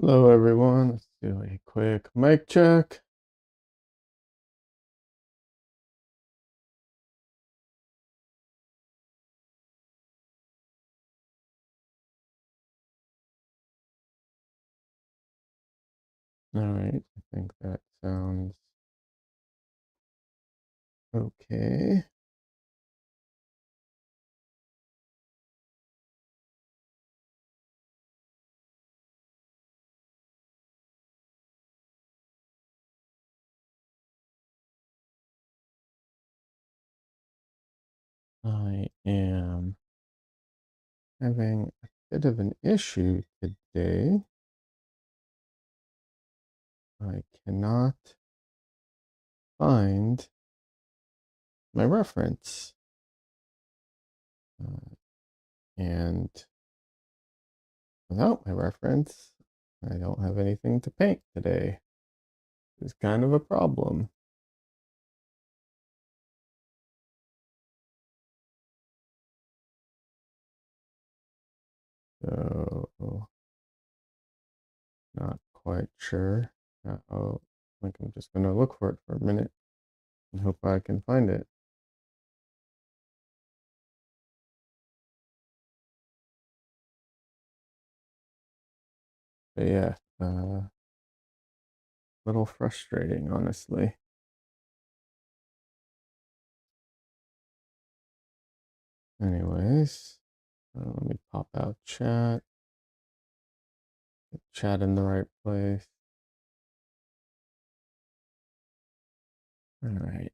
Hello, everyone. Let's do a quick mic check. All right, I think that sounds okay. I am having a bit of an issue today. I cannot find my reference. Uh, and without my reference, I don't have anything to paint today. It's kind of a problem. So, not quite sure. Oh, I think I'm just going to look for it for a minute and hope I can find it. But yeah, little frustrating, honestly. Anyways, let me pop out chat. Get chat in the right place. All right.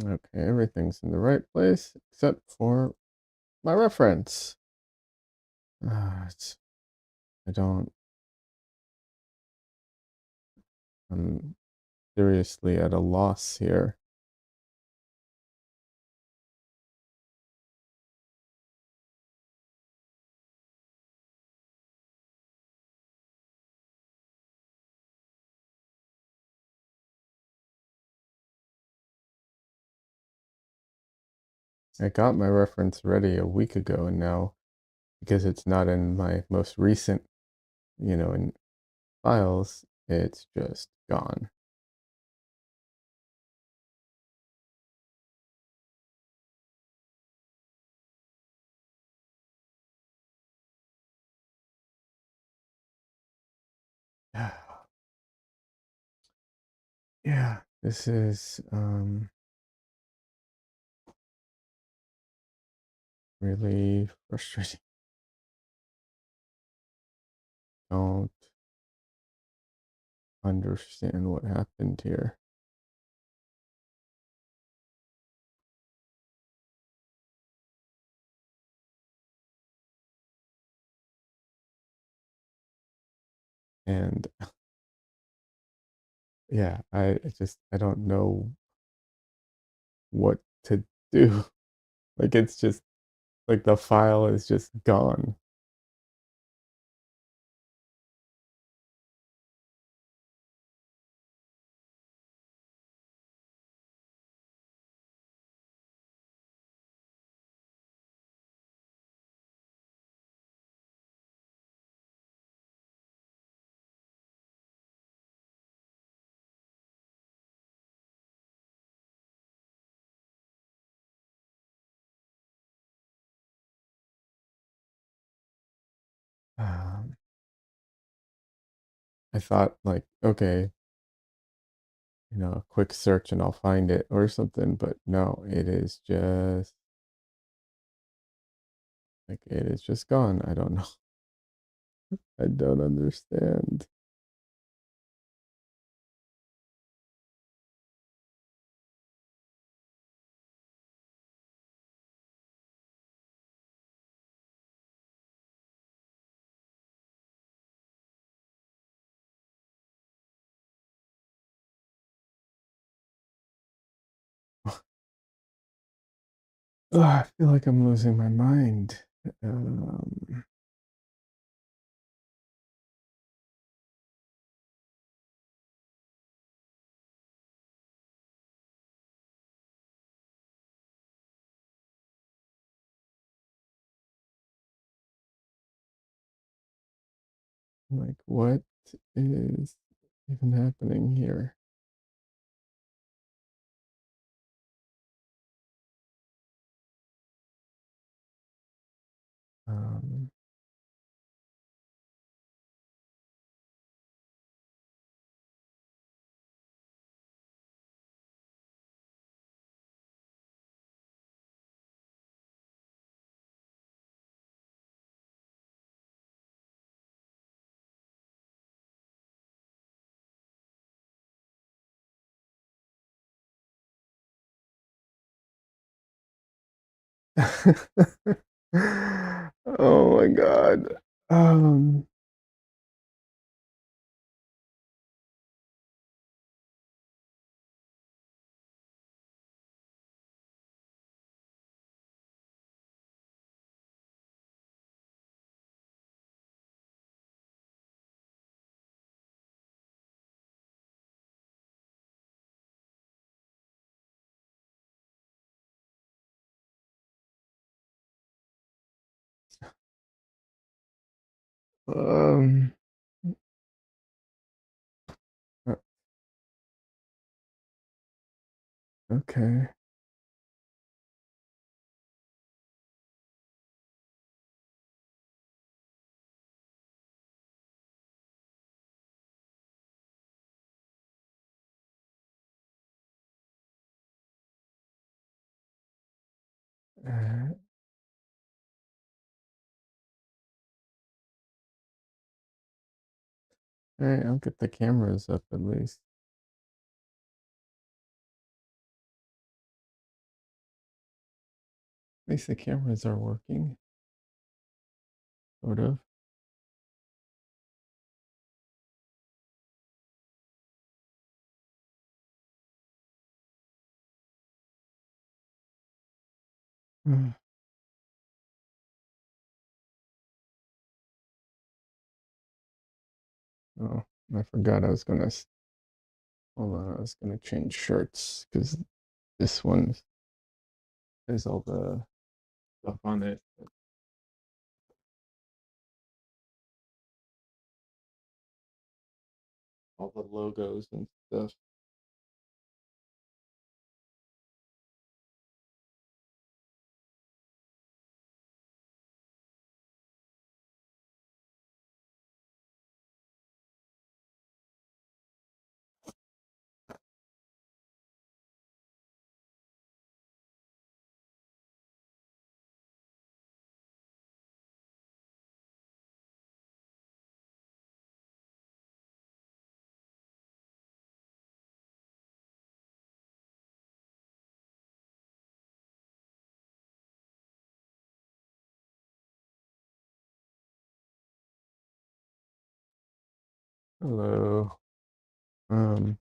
Okay, everything's in the right place except for my reference. I don't, I'm seriously at a loss here. I got my reference ready a week ago, and now because it's not in my most recent, in files, it's just gone. Yeah, this is really frustrating. Don't understand what happened here. And yeah, I don't know what to do. Like it's just like the file is just gone. Um, I thought like, okay, a quick search and I'll find it or something, but no, it is just like it is just gone. I don't know. I don't understand. Ugh, I feel like I'm losing my mind. Um, Like, what is even happening here? Um, oh my God. Um, um, uh, okay. Uh, all right, I'll get the cameras up at least. At least the cameras are working, sort of. Oh, I forgot I was gonna. Hold on, I was gonna change shirts because this one has all the stuff on it, all the logos and stuff. Hello. Um,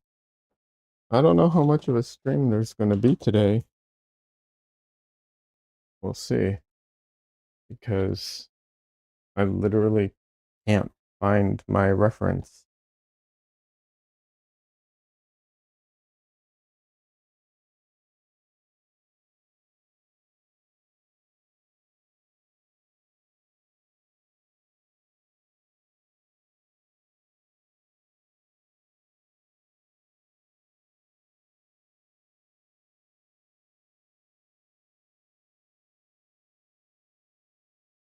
I don't know how much of a stream there's gonna be today. We'll see, because I literally can't find my reference.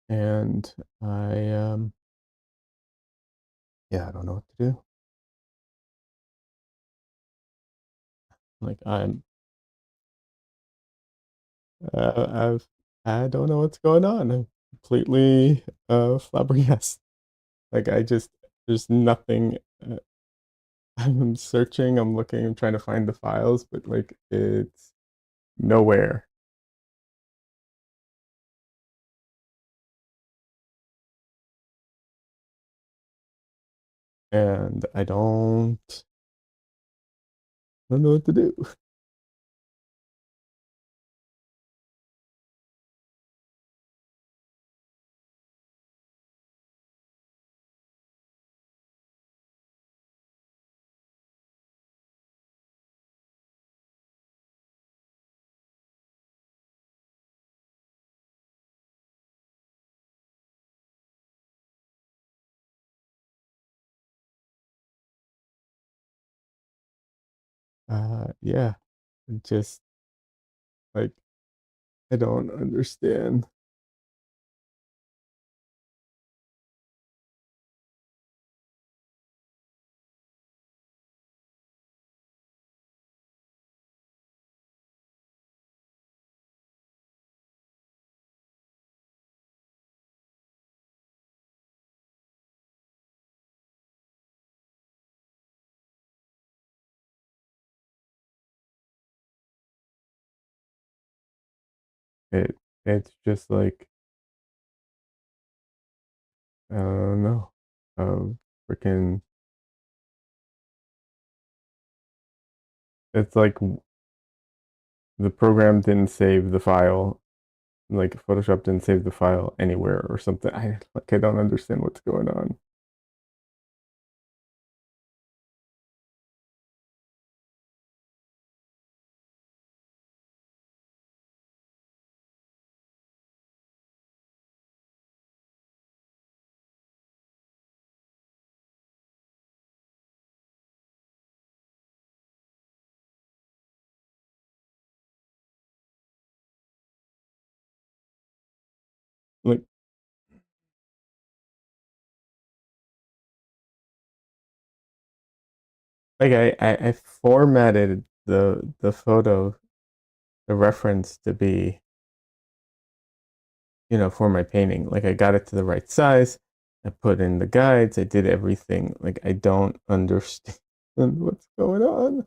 And I yeah, I don't know what to do. Like I've I don't know what's going on. I'm completely flabbergasted. Like I just there's nothing. I'm searching, I'm looking, I'm trying to find the files, but like it's nowhere. And I don't know what to do. Yeah, just like I don't understand. It it's just like I don't know. Freaking it's like the program didn't save the file, like Photoshop didn't save the file anywhere or something. I don't understand what's going on. Like I formatted the photo, the reference to be, for my painting. Like I got it to the right size. I put in the guides. I did everything. Like I don't understand what's going on.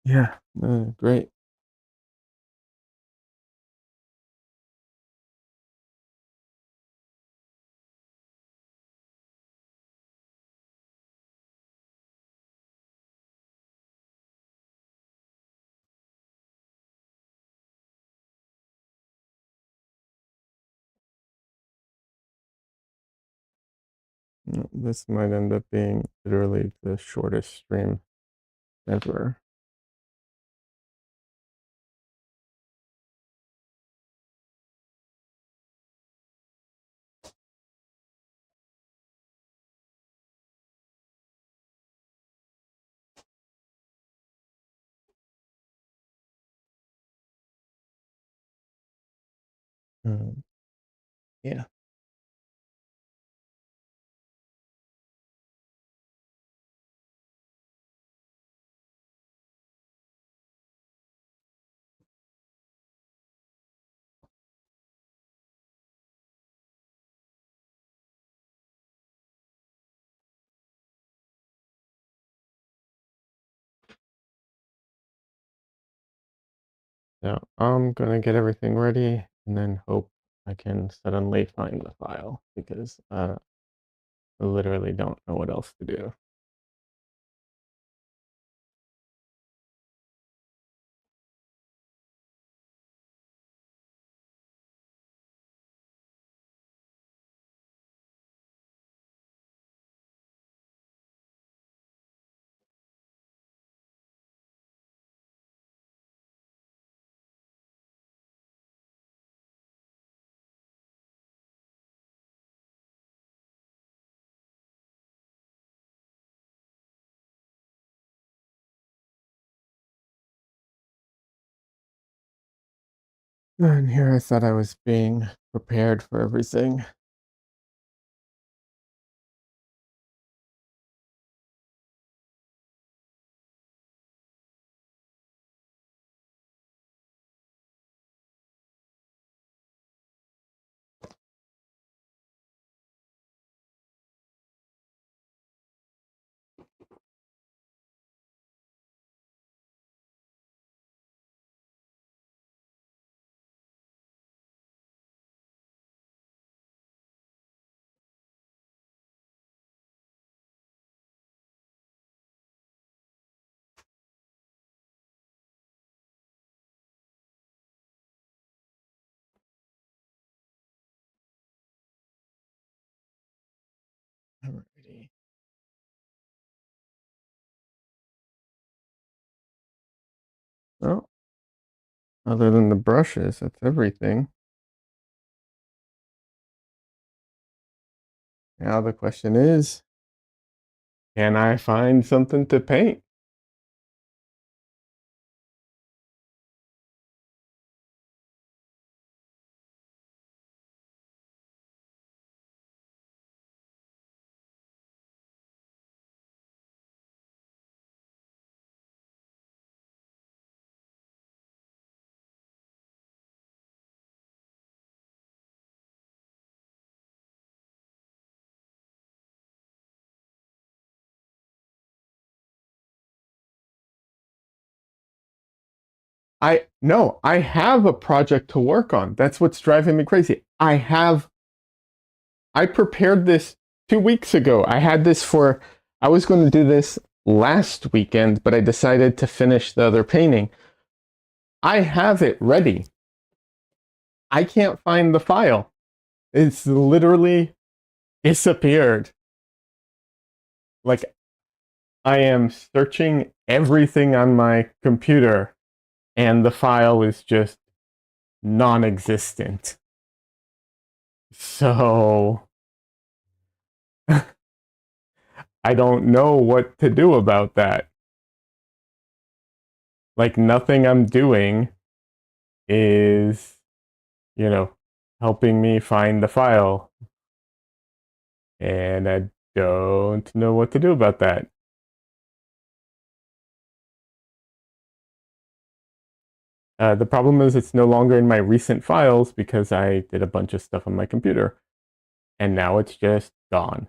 Yeah, great. This might end up being literally the shortest stream ever. Um, yeah. So I'm gonna get everything ready and then hope I can suddenly find the file because I literally don't know what else to do. And here I thought I was being prepared for everything. Other than the brushes, that's everything. Now the question is, can I find something to paint? I have a project to work on. That's what's driving me crazy. I prepared this 2 weeks ago. I was going to do this last weekend, but I decided to finish the other painting. I have it ready. I can't find the file. It's literally disappeared. Like, I am searching everything on my computer, and the file is just non existent. So, I don't know what to do about that. Like, nothing I'm doing is, you know, helping me find the file. And I don't know what to do about that. The problem is it's no longer in my recent files because I did a bunch of stuff on my computer. And now it's just gone.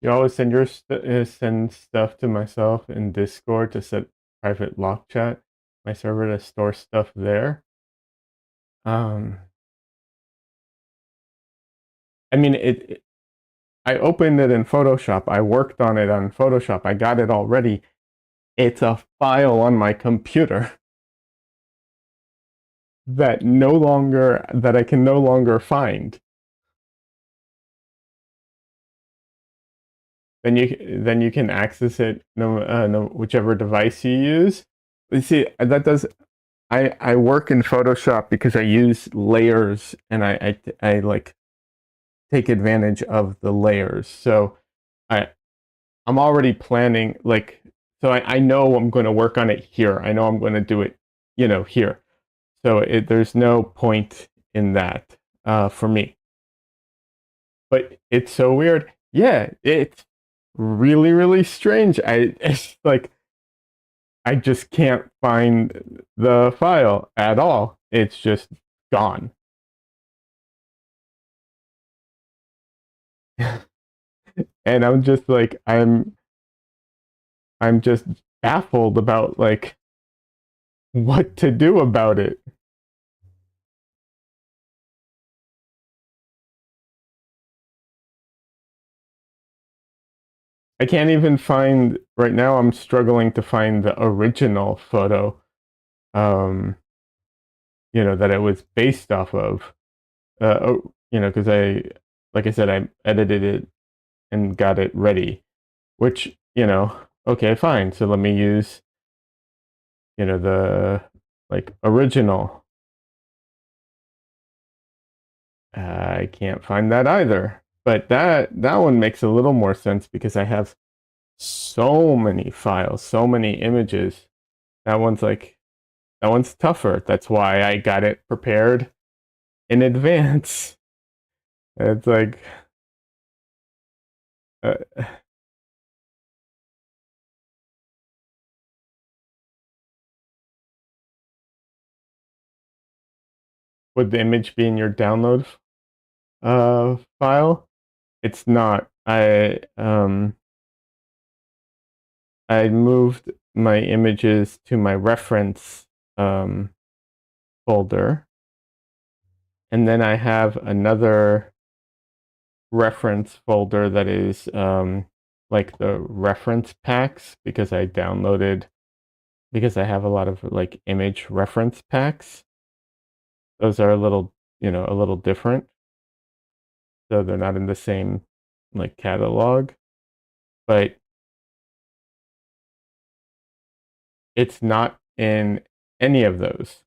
You always send stuff to myself in Discord to set private lock chat, my server to store stuff there. Um, I mean, I opened it in Photoshop. I worked on it on Photoshop. I got it all ready. It's a file on my computer that I can no longer find. Then you can access it no whichever device you use. You see, that does I work in Photoshop because I use layers and I like take advantage of the layers. So I I'm already planning like so I know I'm going to work on it here. I know I'm going to do it, here. So there's no point in that for me. But it's so weird. Yeah, it's really really strange. It's like I just can't find the file at all. It's just gone. And I'm just like I'm just baffled about like what to do about it. I can't even find right now. I'm struggling to find the original photo, um, that it was based off of. Because like I said, I edited it and got it ready, which, okay, fine. So let me use, the like original. I can't find that either. But that one makes a little more sense because I have so many files, so many images. That one's like that one's tougher. That's why I got it prepared in advance. It's like uh, would the image be in your download file? It's not. I moved my images to my reference um, folder. And then I have another reference folder that is like the reference packs because because I have a lot of like image reference packs. Those are a little different. So they're not in the same like catalog, but it's not in any of those.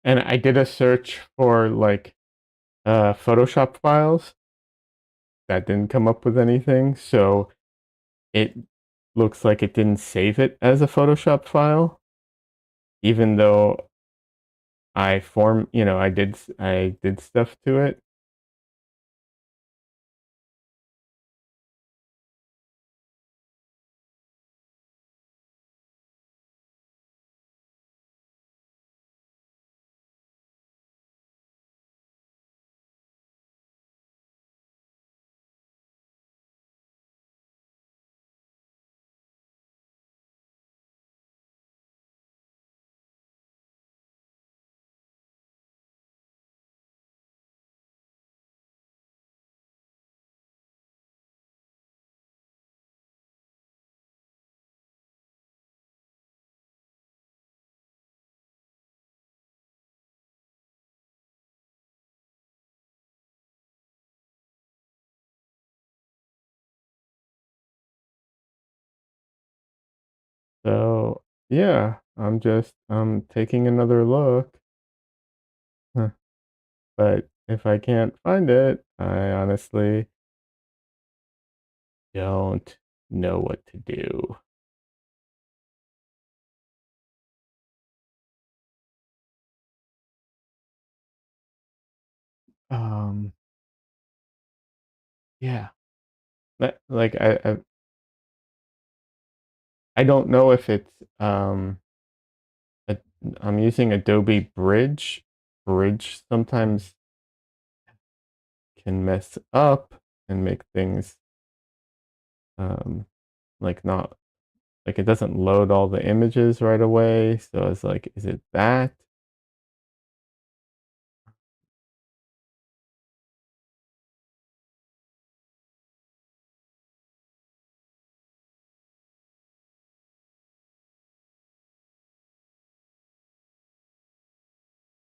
And I did a search for like Photoshop files that didn't come up with anything. So it looks like it didn't save it as a Photoshop file, even though I did stuff to it. So yeah, I'm just taking another look. Huh. But if I can't find it, I honestly don't know what to do. Um, yeah, like I don't know if it's a, I'm using Adobe Bridge. Bridge sometimes can mess up and make things um like not like it doesn't load all the images right away. So it's like, is it that?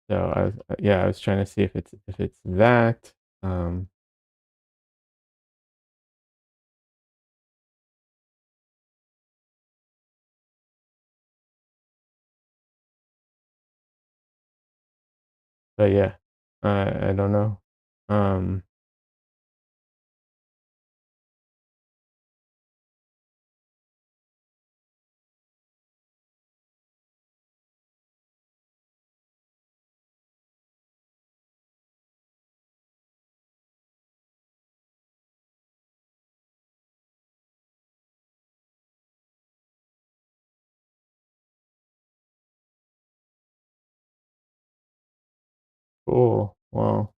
So I was trying to see if it's that. Um, but yeah, I don't know. Um, cool. Well,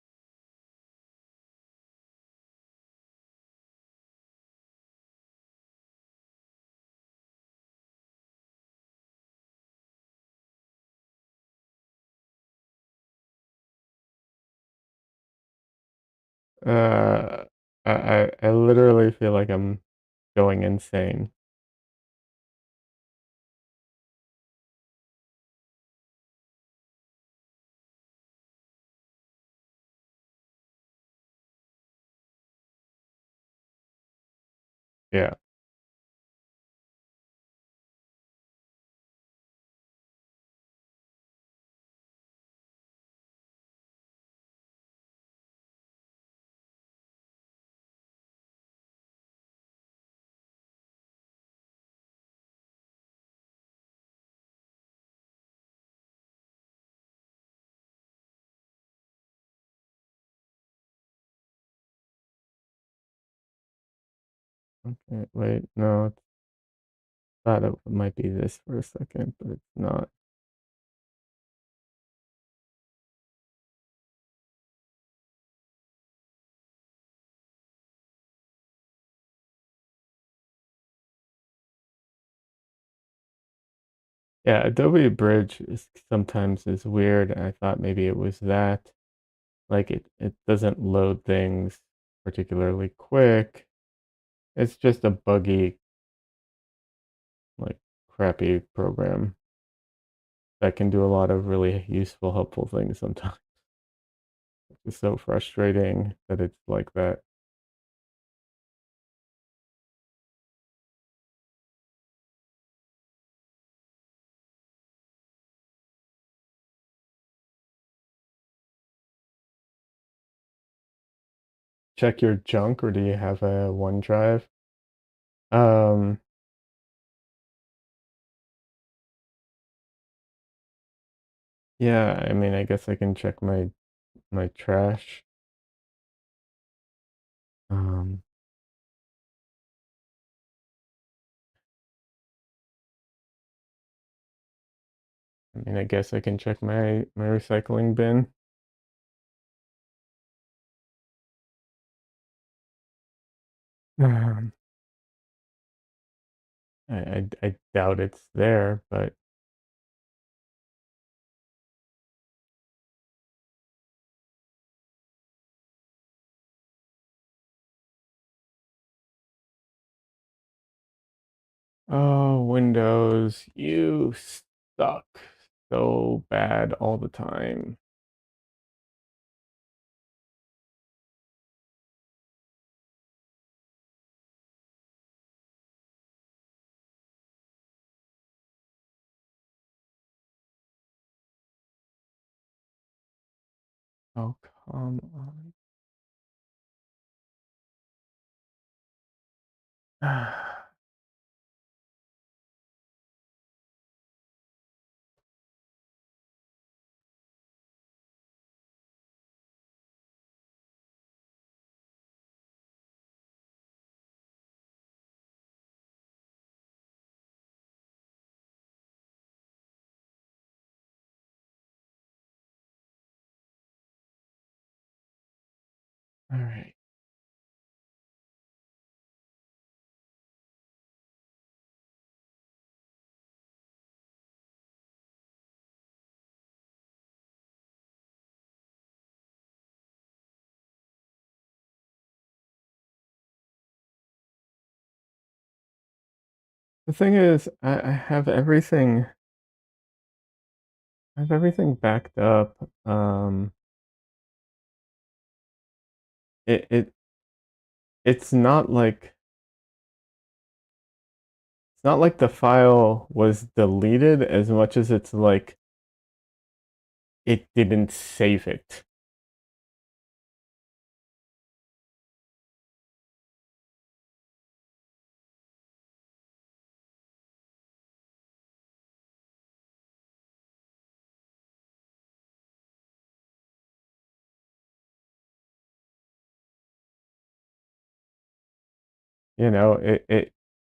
uh, I literally feel like I'm going insane. Yeah. Okay, wait, no, it's thought it might be this for a second, but it's not. Yeah, Adobe Bridge is sometimes is weird. I thought maybe it was that. Like it doesn't load things particularly quick. It's just a buggy, like crappy program that can do a lot of really useful, helpful things sometimes. It's so frustrating that it's like that. Check your junk, or do you have a OneDrive? Um, yeah, I mean, I guess I can check my trash. Um, I mean, I guess I can check my recycling bin. Um, I doubt it's there, but oh, Windows, you suck so bad all the time. Oh, come on. All right. The thing is, I have everything. I have everything backed up. It it's not like the file was deleted as much as it's like it didn't save it.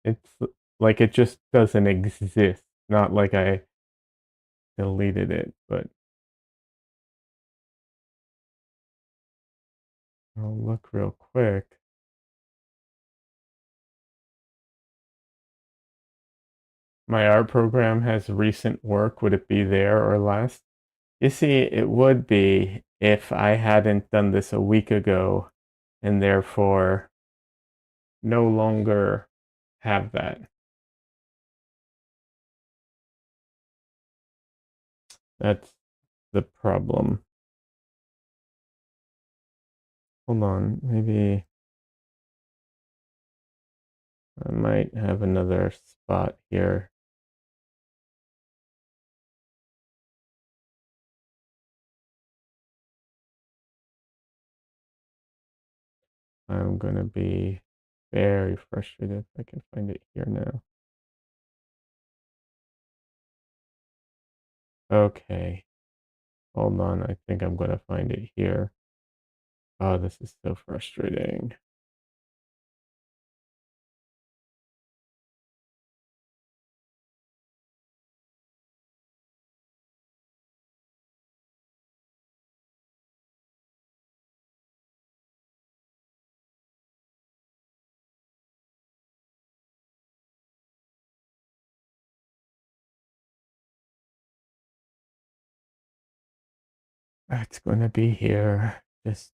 It's like it just doesn't exist. Not like I deleted it, but I'll look real quick. My art program has recent work. Would it be there or less? You see, it would be if I hadn't done this a week ago and therefore no longer have that. That's the problem. Hold on, maybe I might have another spot here. I'm gonna be very frustrated if I can find it here now. Okay, hold on, I think I'm gonna find it here. Oh, this is so frustrating. It's gonna be here. Just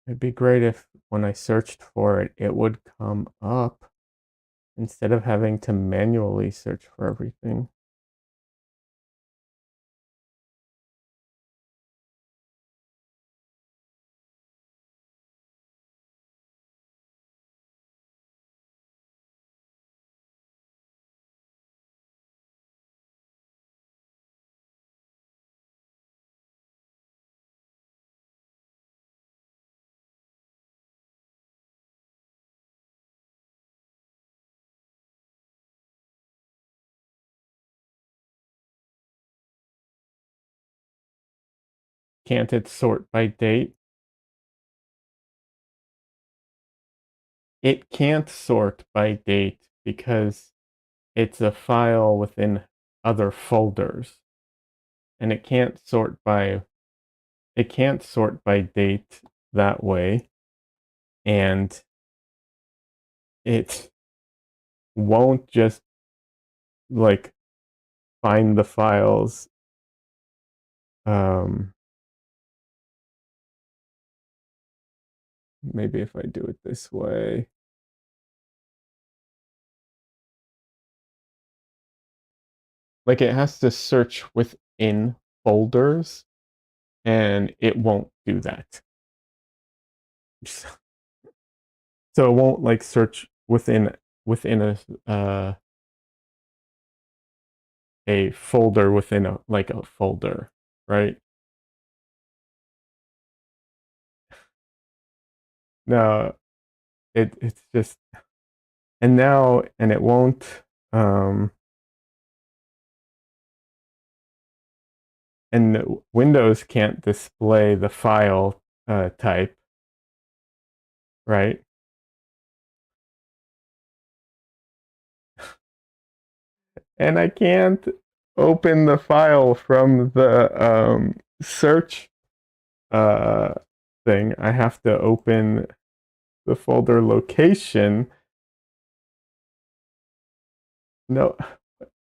it'd be great if when I searched for it, it would come up instead of having to manually search for everything. Can't it sort by date? It can't sort by date because it's a file within other folders, and it can't sort by date that way, and it won't just like find the files. um Maybe if I do it this way. Like it has to search within folders, and it won't do that. So it won't like search within a folder within a folder, right? No, it's just, and it won't, um and Windows can't display the file type, right? And I can't open the file from the search uh, thing. I have to open the folder location. No,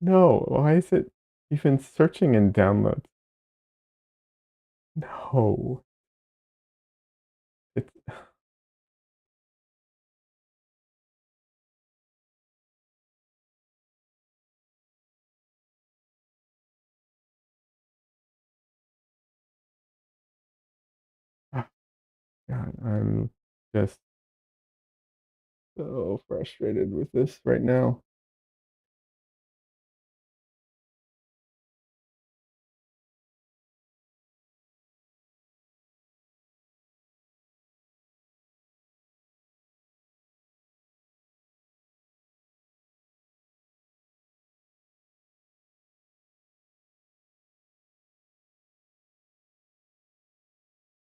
no. Why is it even searching in downloads? No, it's God, I'm just so frustrated with this right now.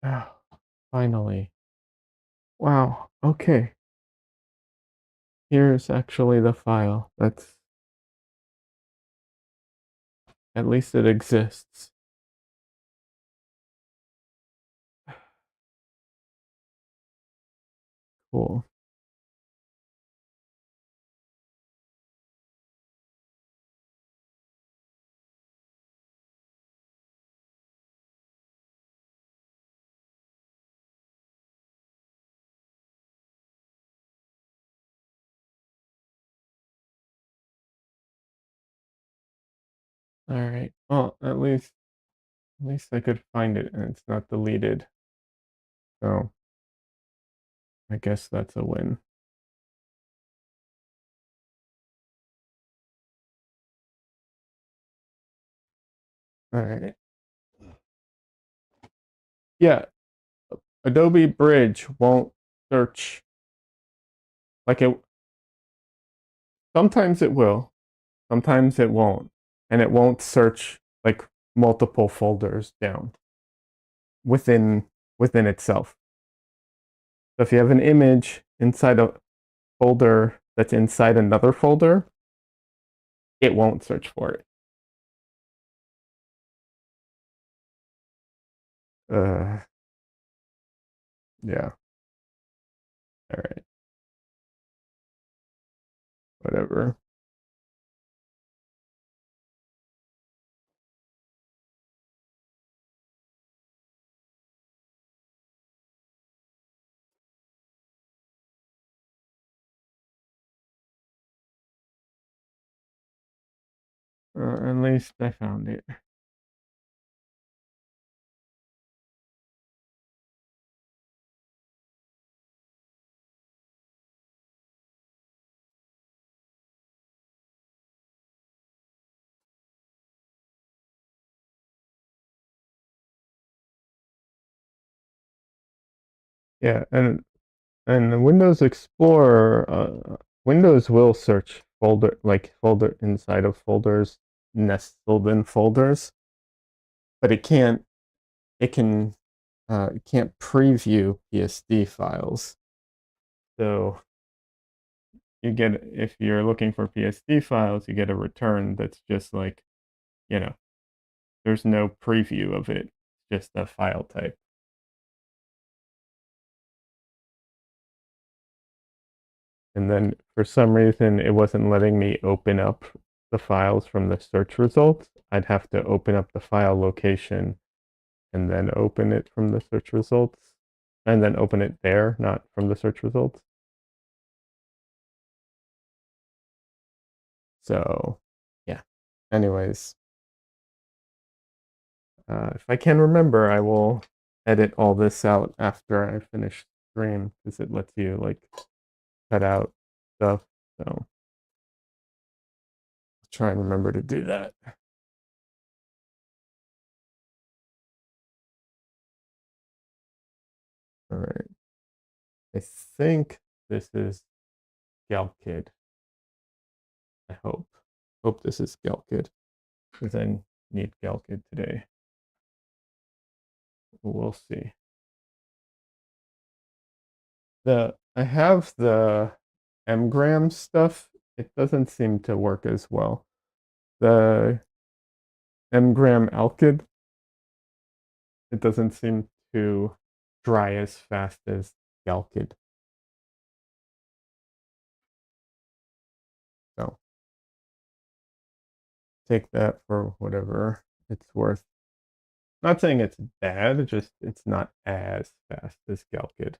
Oh, finally. Wow. Okay. Here's actually the file. That's At least it exists. Cool. All right. Well, at least I could find it and it's not deleted. So I guess that's a win. All right. Yeah, Adobe Bridge won't search like it. Sometimes it will, sometimes it won't, and it won't search like multiple folders down within within itself. So if you have an image inside a folder that's inside another folder, it won't search for it. Uh, yeah. All right. Whatever. At least I found it. Yeah, and the Windows Explorer, Windows will search folder inside of folders, nestled in folders, but it can't preview PSD files. So you get, if you're looking for PSD files, you get a return that's just like, you know, there's no preview of it, just a file type. And then for some reason, it wasn't letting me open up the files from the search results. I'd have to open up the file location and then open it from the search results, and then open it there, not from the search results. So, yeah. Anyways, if I can remember, I will edit all this out after I finish stream, because it lets you like cut out stuff. So I'll try and remember to do that. All right. I think this is GalKid. I hope. Hope this is GalKid, because I need GalKid today. We'll see. I have the mgram stuff. It doesn't seem to work as well. The mgram alkyd, it doesn't seem to dry as fast as GalKid. So take that for whatever it's worth. Not saying it's bad, just it's not as fast as GalKid.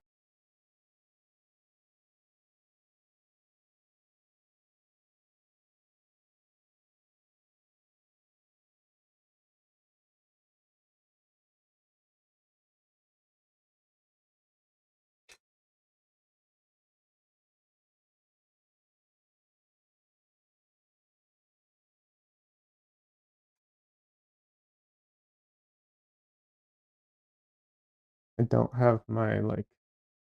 I don't have my like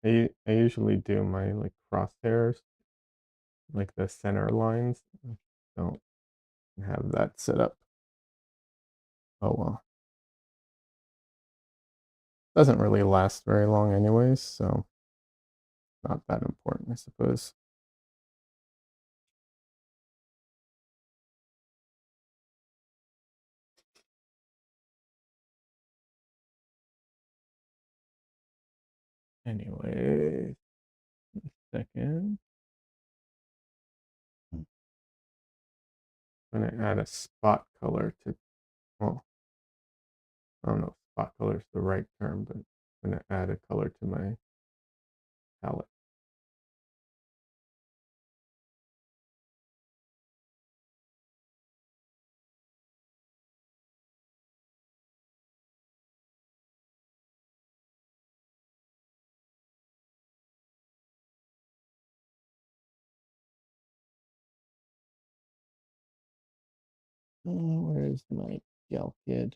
I usually do my like crosshairs, like the center lines. I don't have that set up. Oh well. Doesn't really last very long anyways, so not that important, I suppose. Anyway, second. I'm gonna add a spot color to, well, I don't know if spot color is the right term, but I'm gonna add a color to my palette. Where's my GalKid?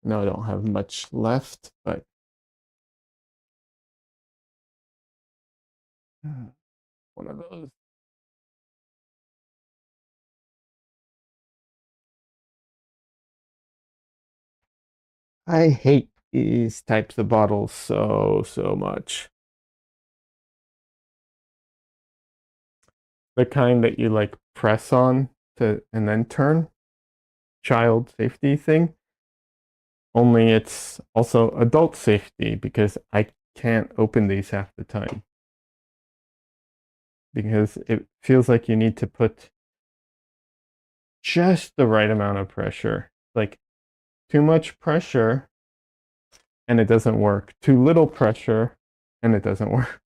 No, I don't have much left, but one of those. I hate these types of bottles so much. The kind that you like press on to and then turn, child safety thing. Only it's also adult safety, because I can't open these half the time. Because it feels like you need to put just the right amount of pressure. Like too much pressure and it doesn't work. Too little pressure and it doesn't work.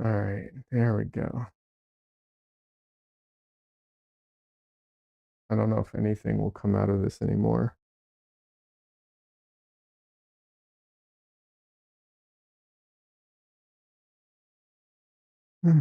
All right, there we go. I don't know if anything will come out of this anymore. All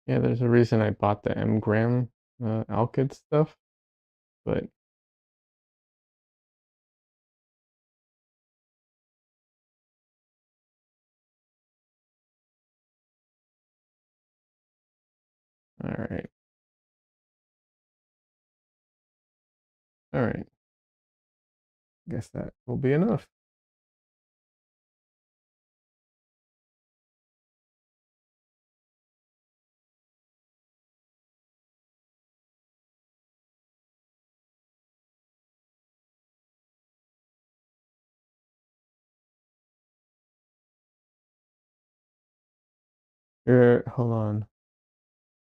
Yeah, there's a reason I bought the M-gram Alkyd stuff, but all right, all right. Guess that will be enough. Hold on.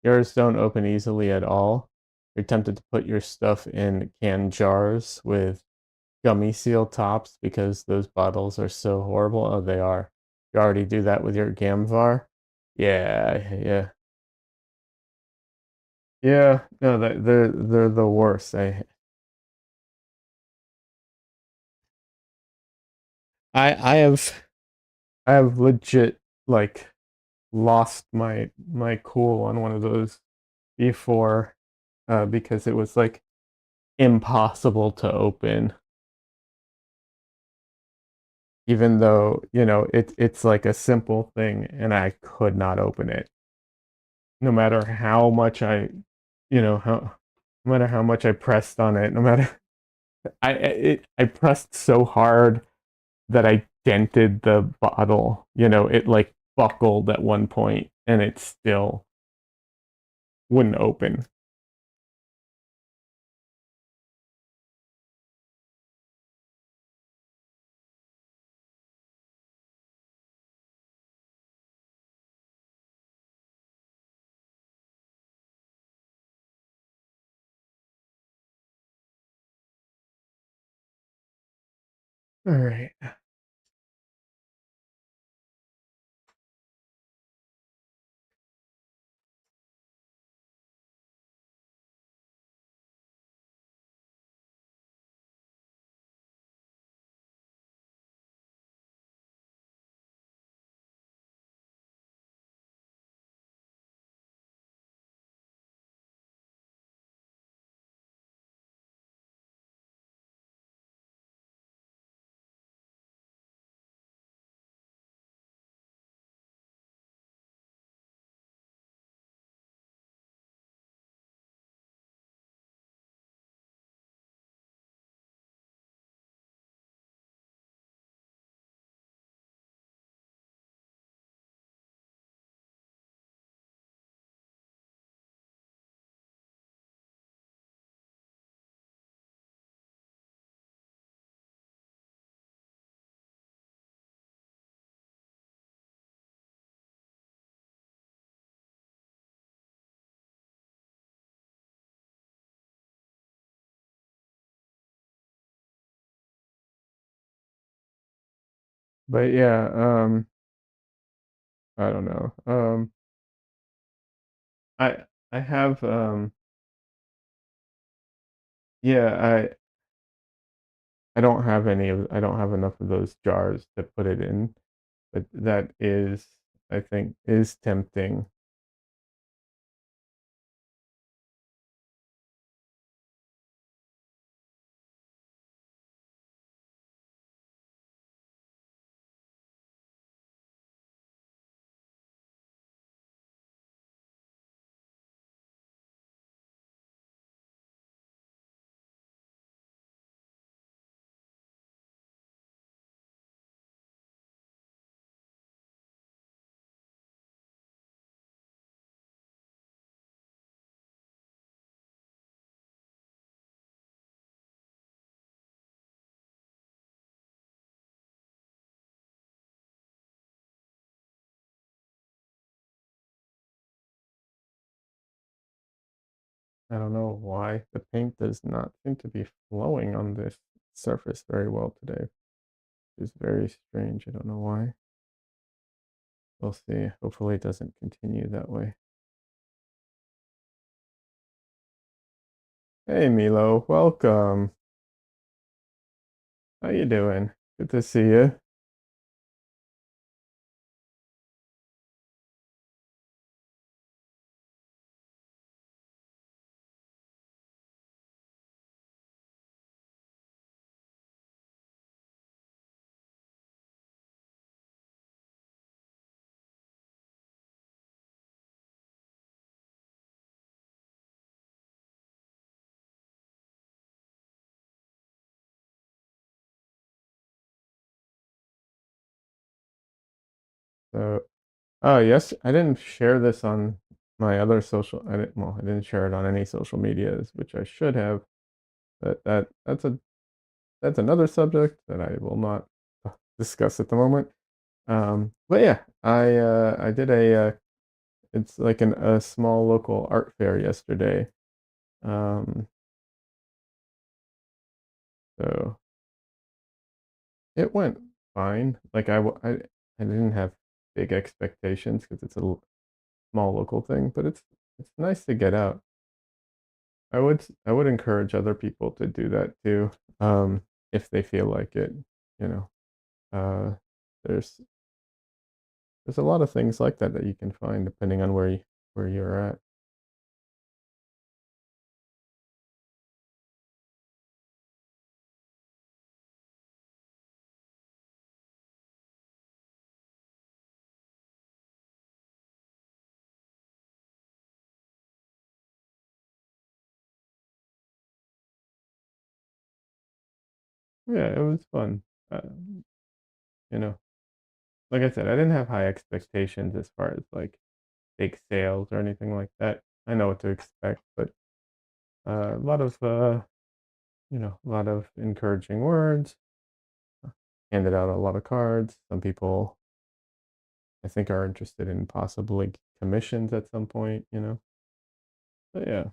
Yours don't open easily at all. You're tempted to put your stuff in canned jars with gummy seal tops because those bottles are so horrible. Oh, they are. You already do that with your Gamvar? Yeah, yeah. Yeah, no, they're the worst. I have I have legit like lost my cool on one of those before because it was like impossible to open, even though, it's like a simple thing and I could not open it. No matter how much how no matter how much I pressed on it, no matter I pressed so hard that I dented the bottle. It like buckled at one point and it still wouldn't open. All right. But yeah, I don't know. I I have yeah, I don't have enough of those jars to put it in, but that is, I think, is tempting. I don't know why the paint does not seem to be flowing on this surface very well today. It's very strange. I don't know why. We'll see. Hopefully it doesn't continue that way. Hey Milo, welcome. How you doing? Good to see you. So, oh yes, I didn't share this on my other social. I didn't share it on any social medias, which I should have. But that's another subject that I will not discuss at the moment. But yeah, I did it's like a small local art fair yesterday. Um, so it went fine. Like I didn't have big expectations because it's a small local thing, but it's nice to get out. I would encourage other people to do that too, if they feel like it. You know, uh, there's there's a lot of things like that that you can find depending on where you're at. Yeah, it was fun. Uh, you know, like I said, I didn't have high expectations as far as like big sales or anything like that. I know what to expect, but a lot of a lot of encouraging words. Handed out a lot of cards. Some people I think are interested in possibly commissions at some point. But yeah,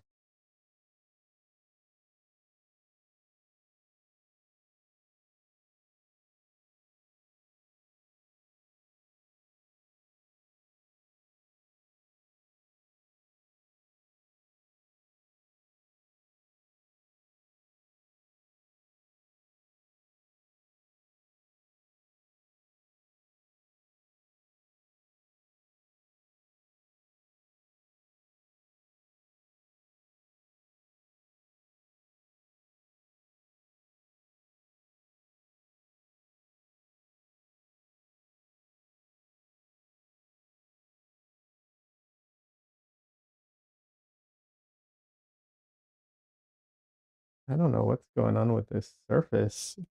I don't know what's going on with this surface. It's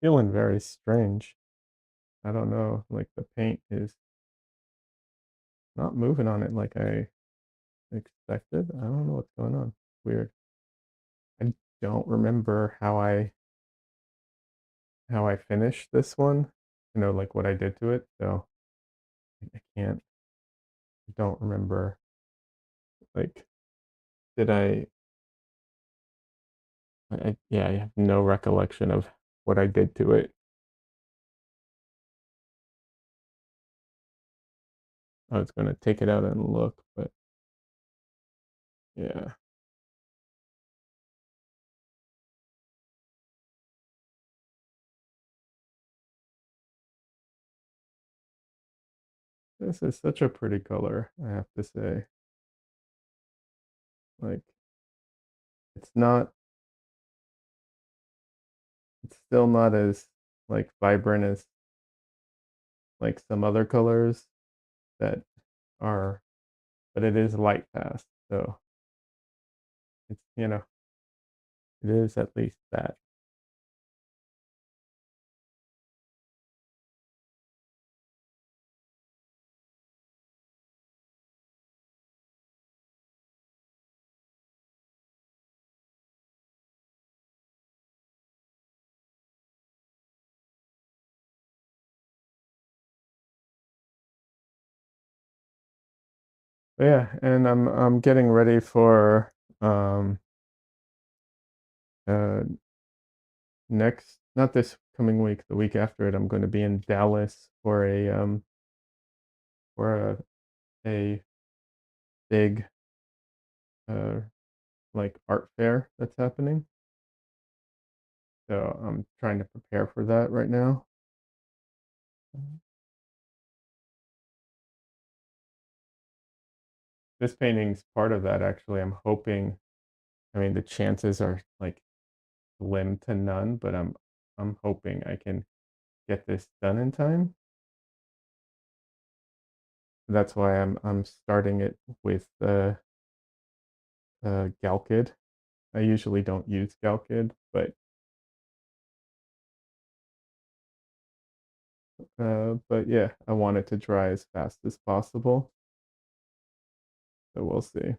feeling very strange. I don't know. Like the paint is not moving on it like I expected. I don't know what's going on. Weird. I don't remember how I finished this one. Like what I did to it. So I can't. I don't remember. Like, did yeah, I have no recollection of what I did to it. I was gonna take it out and look, but yeah, this is such a pretty color. I have to say, like, it's not. It's still not as like vibrant as like some other colors that are, but it is light fast, so it's it is at least that. But yeah, and I'm getting ready for Um, uh, next, not this coming week, the week after it, I'm going to be in Dallas for a big uh like art fair that's happening. So I'm trying to prepare for that right now. This painting's part of that actually. I'm hoping, I mean the chances are like slim to none, but I'm hoping I can get this done in time. That's why I'm starting it with Galkid. I usually don't use Galkid, but yeah, I want it to dry as fast as possible. So we'll see.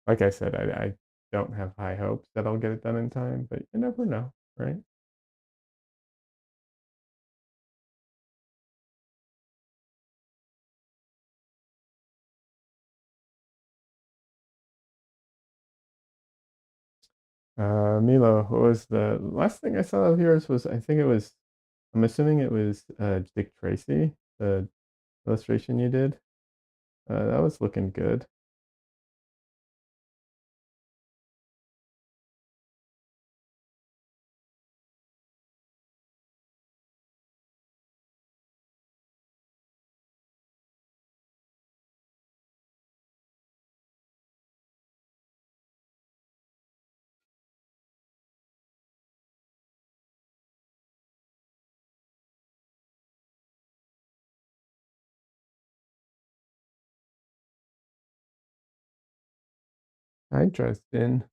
Like I said, I don't have high hopes that I'll get it done in time, but you never know, right? Milo, what was the last thing I saw of yours? Was I think it was, I'm assuming it was Dick Tracy, the illustration you did. That was looking good. Hi, Dresden.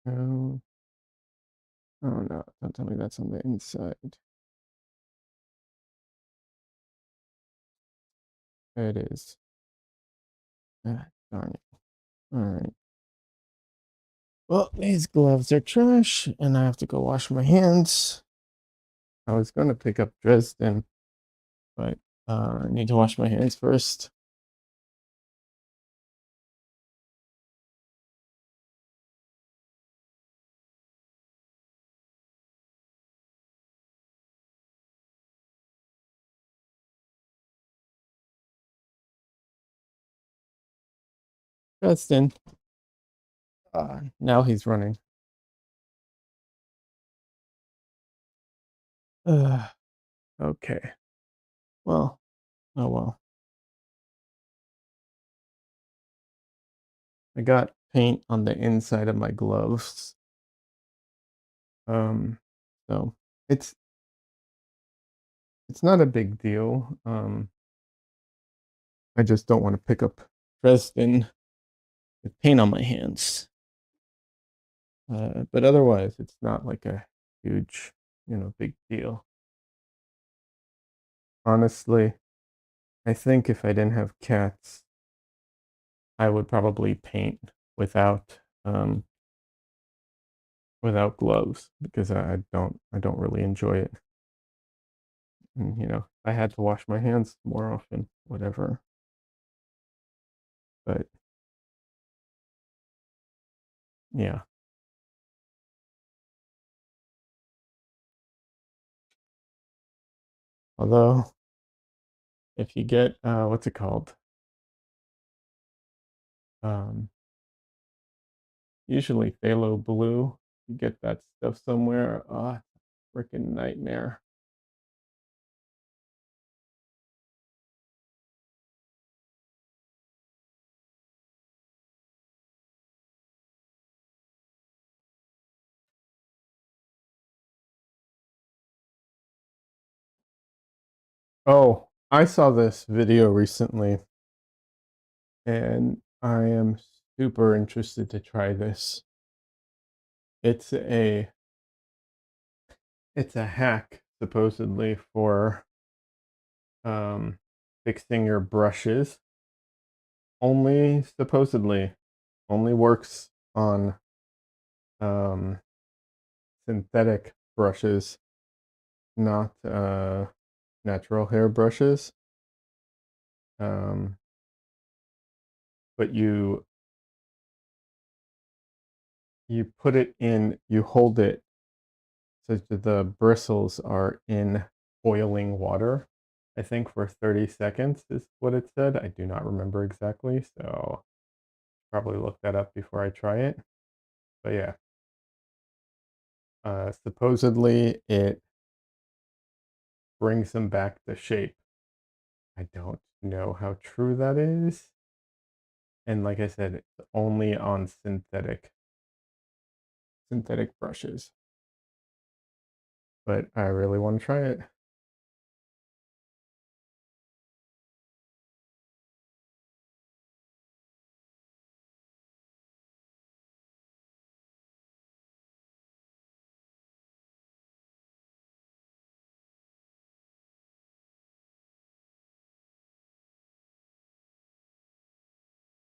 Oh, oh no, don't tell me that's on the inside. It is. Ah, darn it. All right. Well, these gloves are trash, and I have to go wash my hands. I was going to pick up Dresden, but I need to wash my hands first. Dresden. Now he's running. Okay. Well, oh well. I got paint on the inside of my gloves. Um, so it's it's not a big deal. I just don't want to pick up Dresden with paint on my hands. But otherwise, it's not like a huge, big deal. Honestly, I think if I didn't have cats, I would probably paint without gloves because I don't really enjoy it. And, I had to wash my hands more often, whatever. But yeah. Although if you get what's it called? Um, usually phthalo blue, you get that stuff somewhere. Freaking nightmare. Oh, I saw this video recently and I am super interested to try this. It's a it's a hack supposedly for um, fixing your brushes only supposedly only works on um, synthetic brushes, not natural hair brushes. Um, but you put it in, you hold it so that the bristles are in boiling water. I think for 30 seconds is what it said. I do not remember exactly, so probably look that up before I try it. But yeah, supposedly it brings them back to shape. I don't know how true that is. And like I said, it's only on synthetic brushes. But I really want to try it.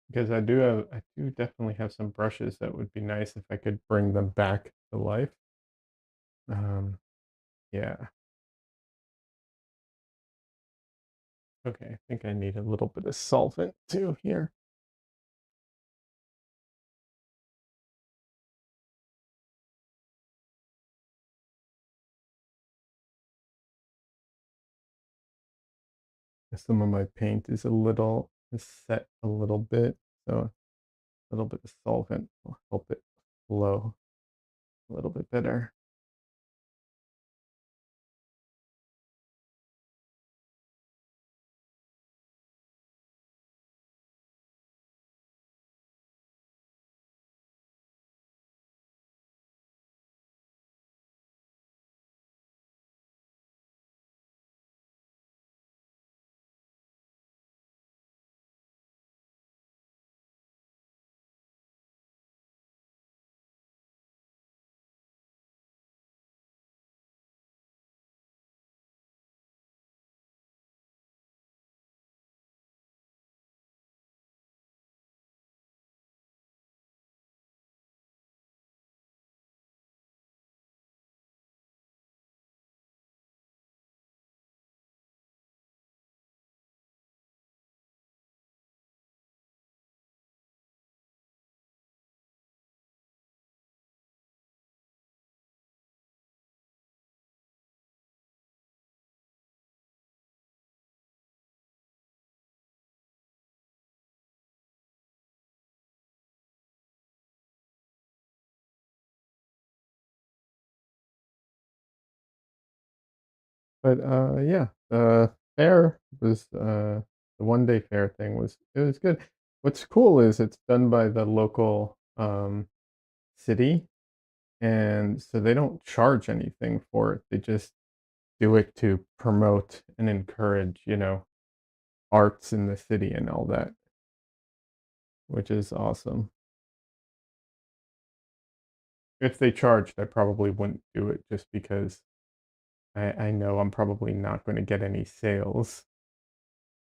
Because I do definitely have some brushes that would be nice if I could bring them back to life. Um, yeah. Okay, I think I need a little bit of solvent too here. Some of my paint is set a little bit, so a little bit of solvent will help it flow a little bit better. But yeah, the fair was the 1 day fair thing was it was good. What's cool is it's done by the local city, and so they don't charge anything for it. They just do it to promote and encourage, arts in the city and all that, which is awesome. If they charged, I probably wouldn't do it just because I know I'm probably not going to get any sales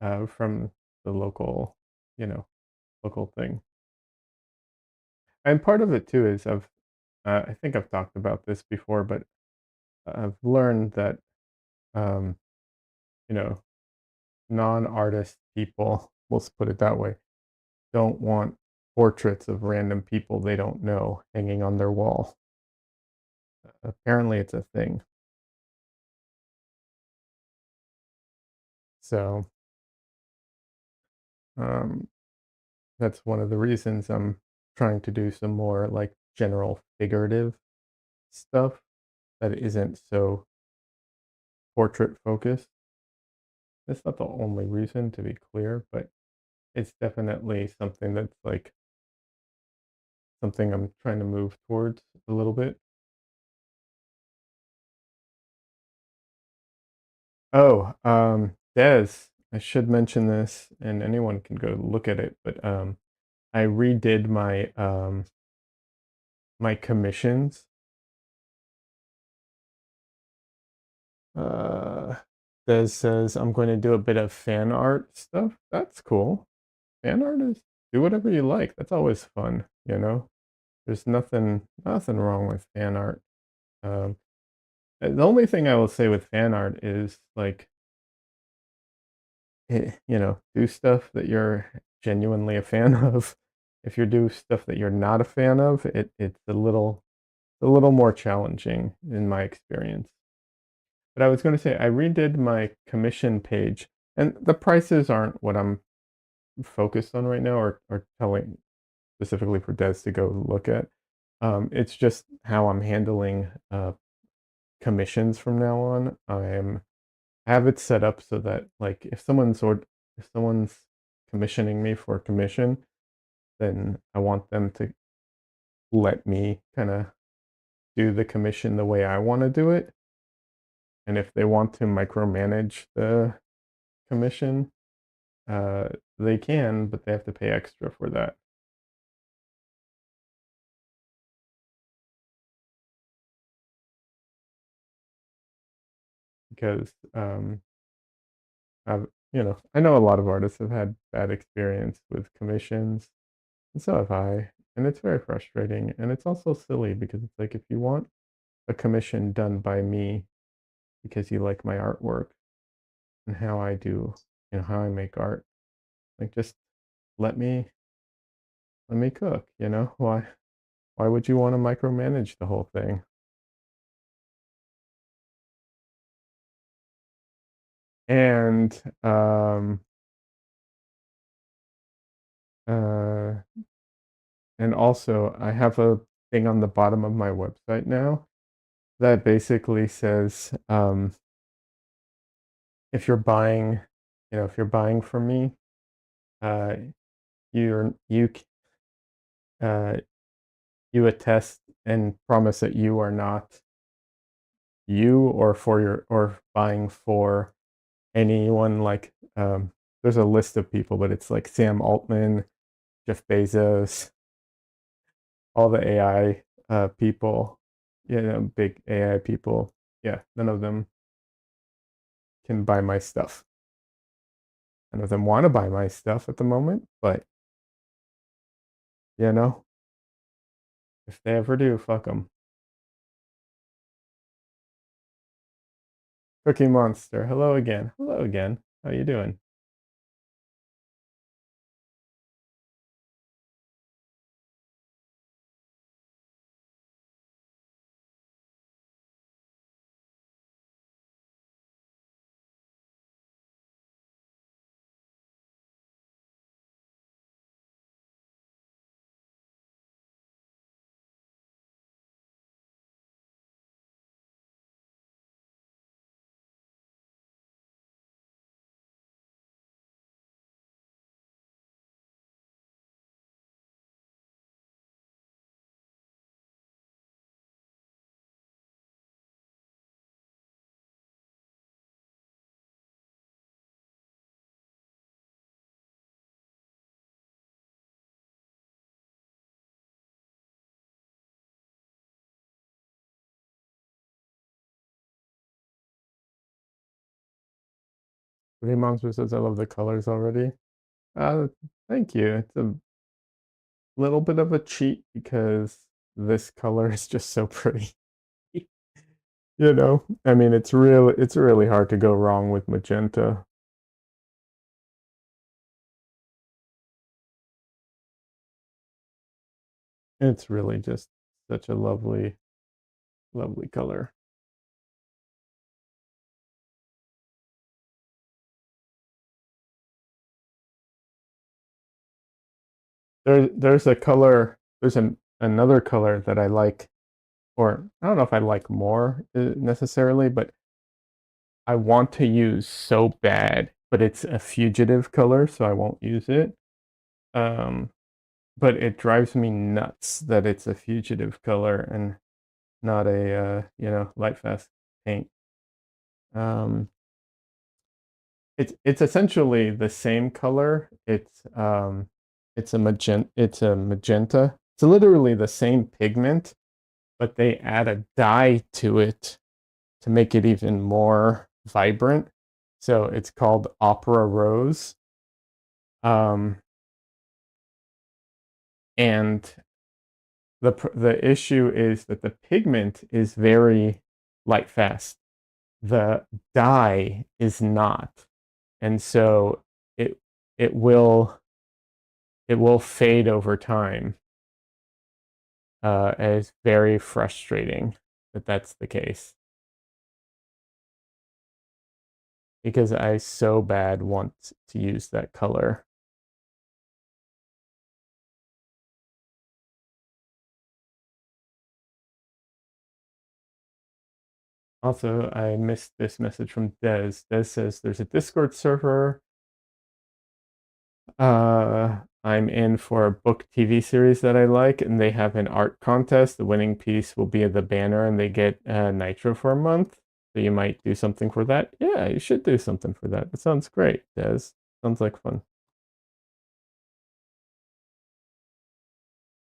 from the you know, local thing. And part of it too is I think I've talked about this before, but I've learned that um, you know, non-artist people, let's put it that way, don't want portraits of random people they don't know hanging on their wall. Apparently, it's a thing. So um, that's one of the reasons I'm trying to do some more like general figurative stuff that isn't so portrait focused. That's not the only reason, to be clear, but it's definitely something that's like something I'm trying to move towards a little bit. Oh, Des, I should mention this, and anyone can go look at it, but I redid my commissions. Uh, Des says I'm going to do a bit of fan art stuff. That's cool. Fan art is do whatever you like. That's always fun, you know. There's nothing wrong with fan art. Um, the only thing I will say with fan art is like, do stuff that you're genuinely a fan of. If you do stuff that you're not a fan of, it's a little more challenging in my experience. But I was going to say I redid my commission page, and the prices aren't what I'm focused on right now, or telling specifically for Des to go look at. It's just how I'm handling commissions from now on. I have it set up so that like if someone's commissioning me for a commission, then I want them to let me kind of do the commission the way I want to do it. And if they want to micromanage the commission, uh, they can, but they have to pay extra for that. Because I know a lot of artists have had bad experience with commissions, and so have I. And it's very frustrating. And it's also silly because it's like if you want a commission done by me because you like my artwork and how I do, how I make art, like just let me cook, why would you want to micromanage the whole thing? And uh and also I have a thing on the bottom of my website now that basically says if you're buying, if you're buying from me, uh, you're uh, you attest and promise that you are not you or for your or buying for anyone like there's a list of people, but it's like Sam Altman, Jeff Bezos, all the AI people, big AI people. Yeah, none of them can buy my stuff. None of them want to buy my stuff at the moment, but you know, if they ever do, fuck them. Cookie Monster, hello again. Hello again. How you doing? Cookie Monster says I love the colors already. Uh, Thank you. It's a little bit of a cheat because this color is just so pretty. I mean, it's really hard to go wrong with magenta. It's really just such a lovely, lovely color. There's a color, another color that I like, or I don't know if I like more necessarily, but I want to use so bad, but it's a fugitive color, so I won't use it. Um, but it drives me nuts that it's a fugitive color and not a light fast paint. Um, it's essentially the same color. It's a magenta. It's literally the same pigment, but they add a dye to it to make it even more vibrant. So it's called Opera Rose. Um, and the issue is that the pigment is very light fast. The dye is not, and so it it will it will fade over time. And it's very frustrating that that's the case because I so bad want to use that color. Also, I missed this message from Des. Des says there's a Discord server. I'm in for a book TV series that I like, and they have an art contest. The winning piece will be the banner, and they get Nitro for a month. So you might do something for that. Yeah, you should do something for that. That sounds great, Des. Sounds like fun.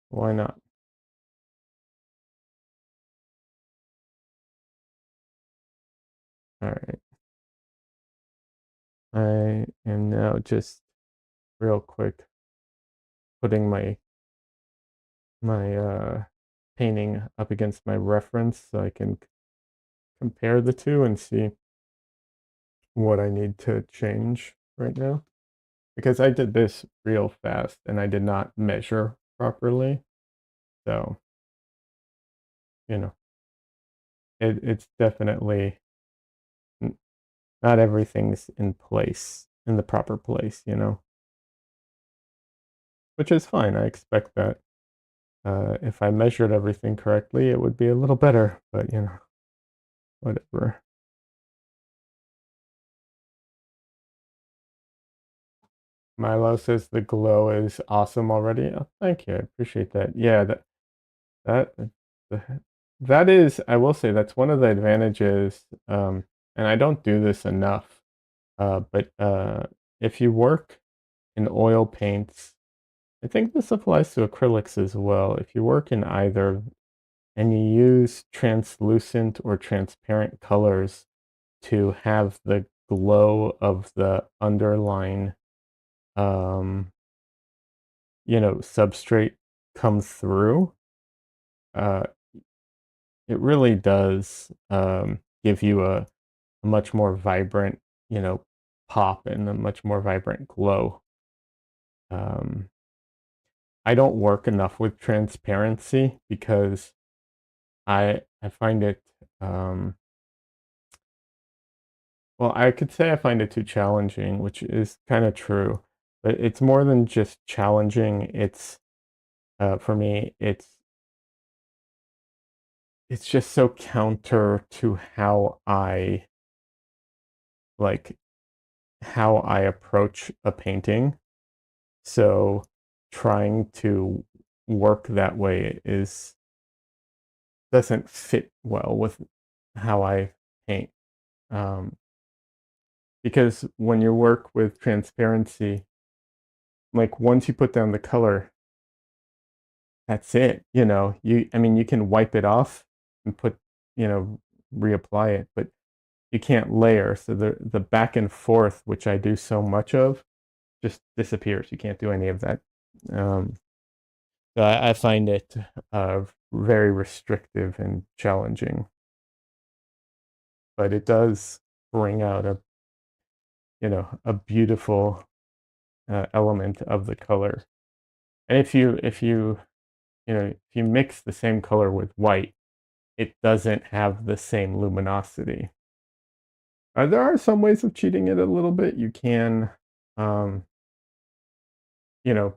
Why not? All right. I am now just real quick putting my painting up against my reference so I can compare the two and see what I need to change right now. Because I did this real fast and I did not measure properly. So, you know, it's definitely not everything's in place, in the proper place, which is fine. I expect that. If I measured everything correctly, it would be a little better, but whatever. Milo says the glow is awesome already. Oh, thank you. I appreciate that. Yeah, that that is, I will say that's one of the advantages. And I don't do this enough. But if you work in oil paints, I think this applies to acrylics as well. If you work in either and you use translucent or transparent colors to have the glow of the underline um, substrate come through, uh, it really does give you a much more vibrant, pop and a much more vibrant glow. Um, I don't work enough with transparency because I find it well, I could say I find it too challenging, which is kind of true, but it's more than just challenging. It's for me, it's just so counter to like how I approach a painting. So trying to work that way is doesn't fit well with how I paint. Um, because when you work with transparency, like once you put down the color, that's it. I mean, you can wipe it off and you know, reapply it, but you can't layer. So the back and forth, which I do so much of, just disappears. You can't do any of that. Um, so I find it very restrictive and challenging, but it does bring out a beautiful element of the color. And if you mix the same color with white, it doesn't have the same luminosity. There are some ways of cheating it a little bit. You can, um,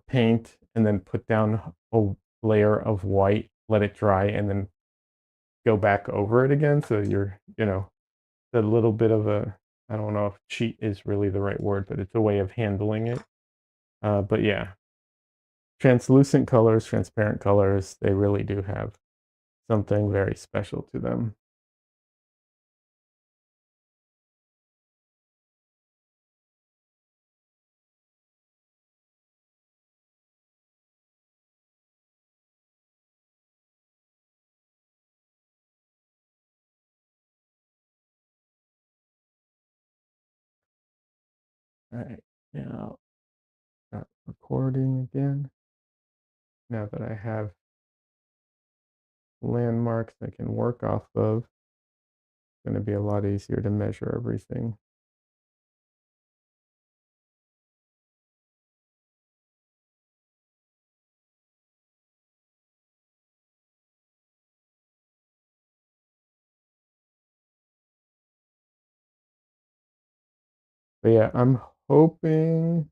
paint and then put down a layer of white, let it dry, and then go back over it again. So a little bit of I don't know if cheat is really the right word, but it's a way of handling it. But yeah, translucent colors, transparent colors, they really do have something very special to them. All right, now start recording again. Now that I have landmarks I can work off of, it's going to be a lot easier to measure everything. But yeah, I'm hoping,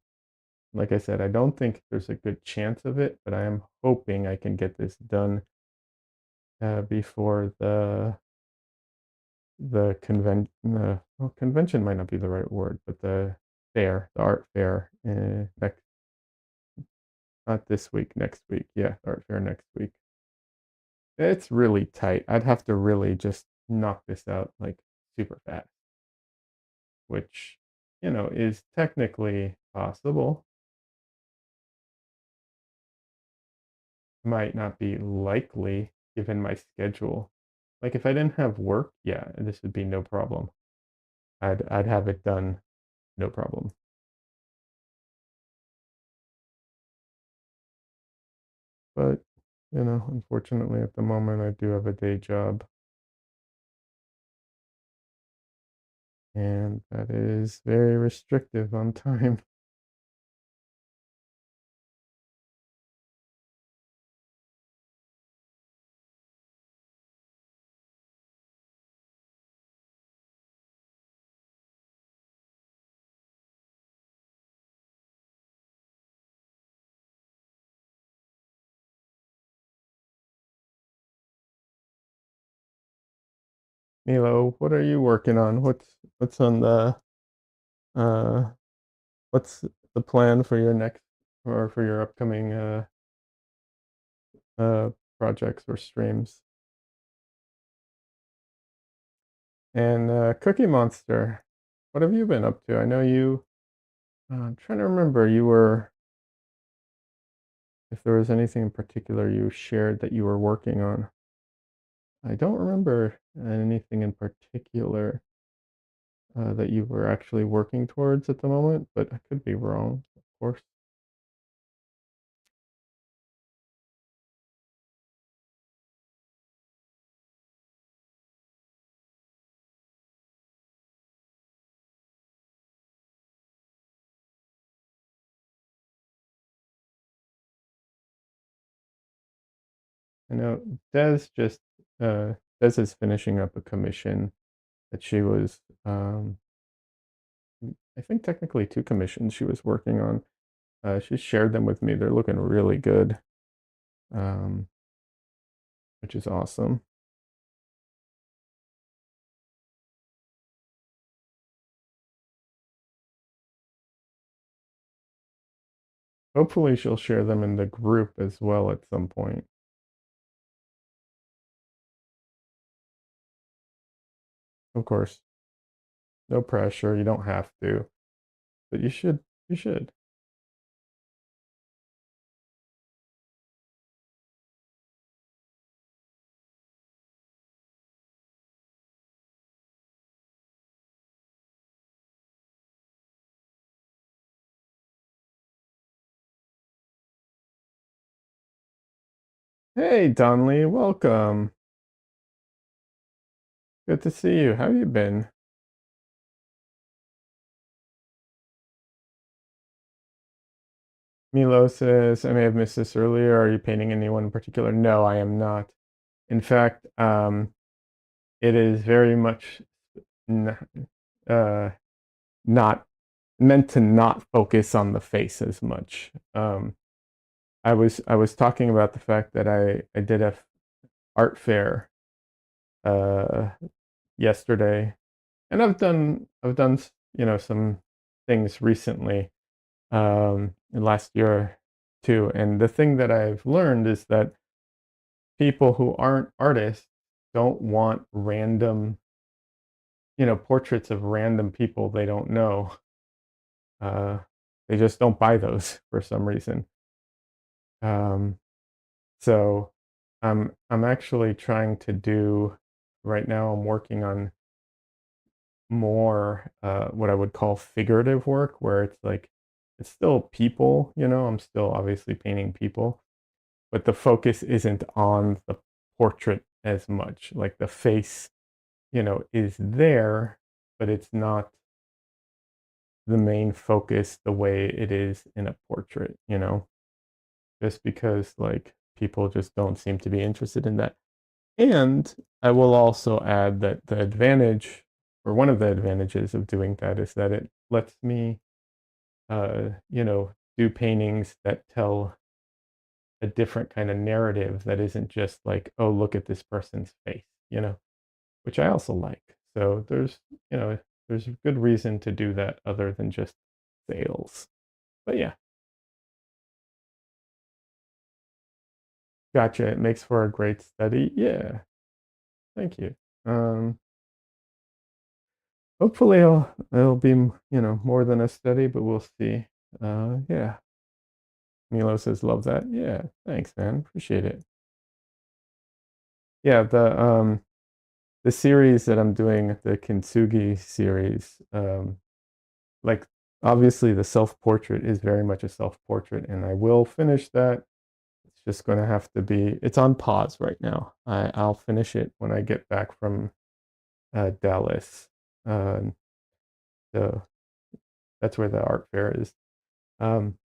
like I said, I don't think there's a good chance of it, but I am hoping I can get this done before the convention. Well, convention might not be the right word, but the fair, the art fair, next, not this week, next week. Yeah, the art fair next week. It's really tight. I'd have to really just knock this out like super fast, which, is technically possible. Might not be likely given my schedule. Like if I didn't have work, yeah, this would be no problem. I'd have it done, no problem. But, unfortunately at the moment I do have a day job, and that is very restrictive on time. Milo, what are you working on? What's on the uh what's the plan for your next or for your upcoming uh projects or streams? And Cookie Monster, what have you been up to? I know you I'm trying to remember, if there was anything in particular you shared that you were working on. I don't remember anything in particular that you were actually working towards at the moment, but I could be wrong, of course. I know Des just Des is finishing up a commission that she was I think technically two commissions she was working on. She shared them with me. They're looking really good, um, which is awesome. Hopefully she'll share them in the group as well at some point. Of course, no pressure. You don't have to, but you should. You should. Hey, Donley, welcome. Good to see you. How you been? Milo says, I may have missed this earlier. Are you painting anyone in particular? No, I am not. In fact, it is very much uh, not meant to not focus on the face as much. I was talking about the fact that I did a art fair uh, yesterday, and I've done some things recently last year too. And the thing that I've learned is that people who aren't artists don't want random, portraits of random people they don't know. Uh, they just don't buy those for some reason. Um, so I'm actually trying to do right now. I'm working on more what I would call figurative work, where it's like it's still people, I'm still obviously painting people, but the focus isn't on the portrait as much. Like the face, is there, but it's not the main focus the way it is in a portrait, just because like people just don't seem to be interested in that. And I will also add that the advantage, or one of the advantages of doing that, is that it lets me, do paintings that tell a different kind of narrative that isn't just like, oh, look at this person's face, which I also like. So there's a good reason to do that other than just sales. But yeah, gotcha. It makes for a great study. Yeah, thank you. Um, Hopefully it'll be, more than a study, but we'll see. Yeah. Milo says love that. Yeah, thanks, man. Appreciate it. Yeah, the series that I'm doing, the Kintsugi series, like obviously the self-portrait is very much a self-portrait, and I will finish that. It's just going to have to be, it's on pause right now. I'll finish it when I get back from Dallas. Uh, so that's where the art fair is. Um,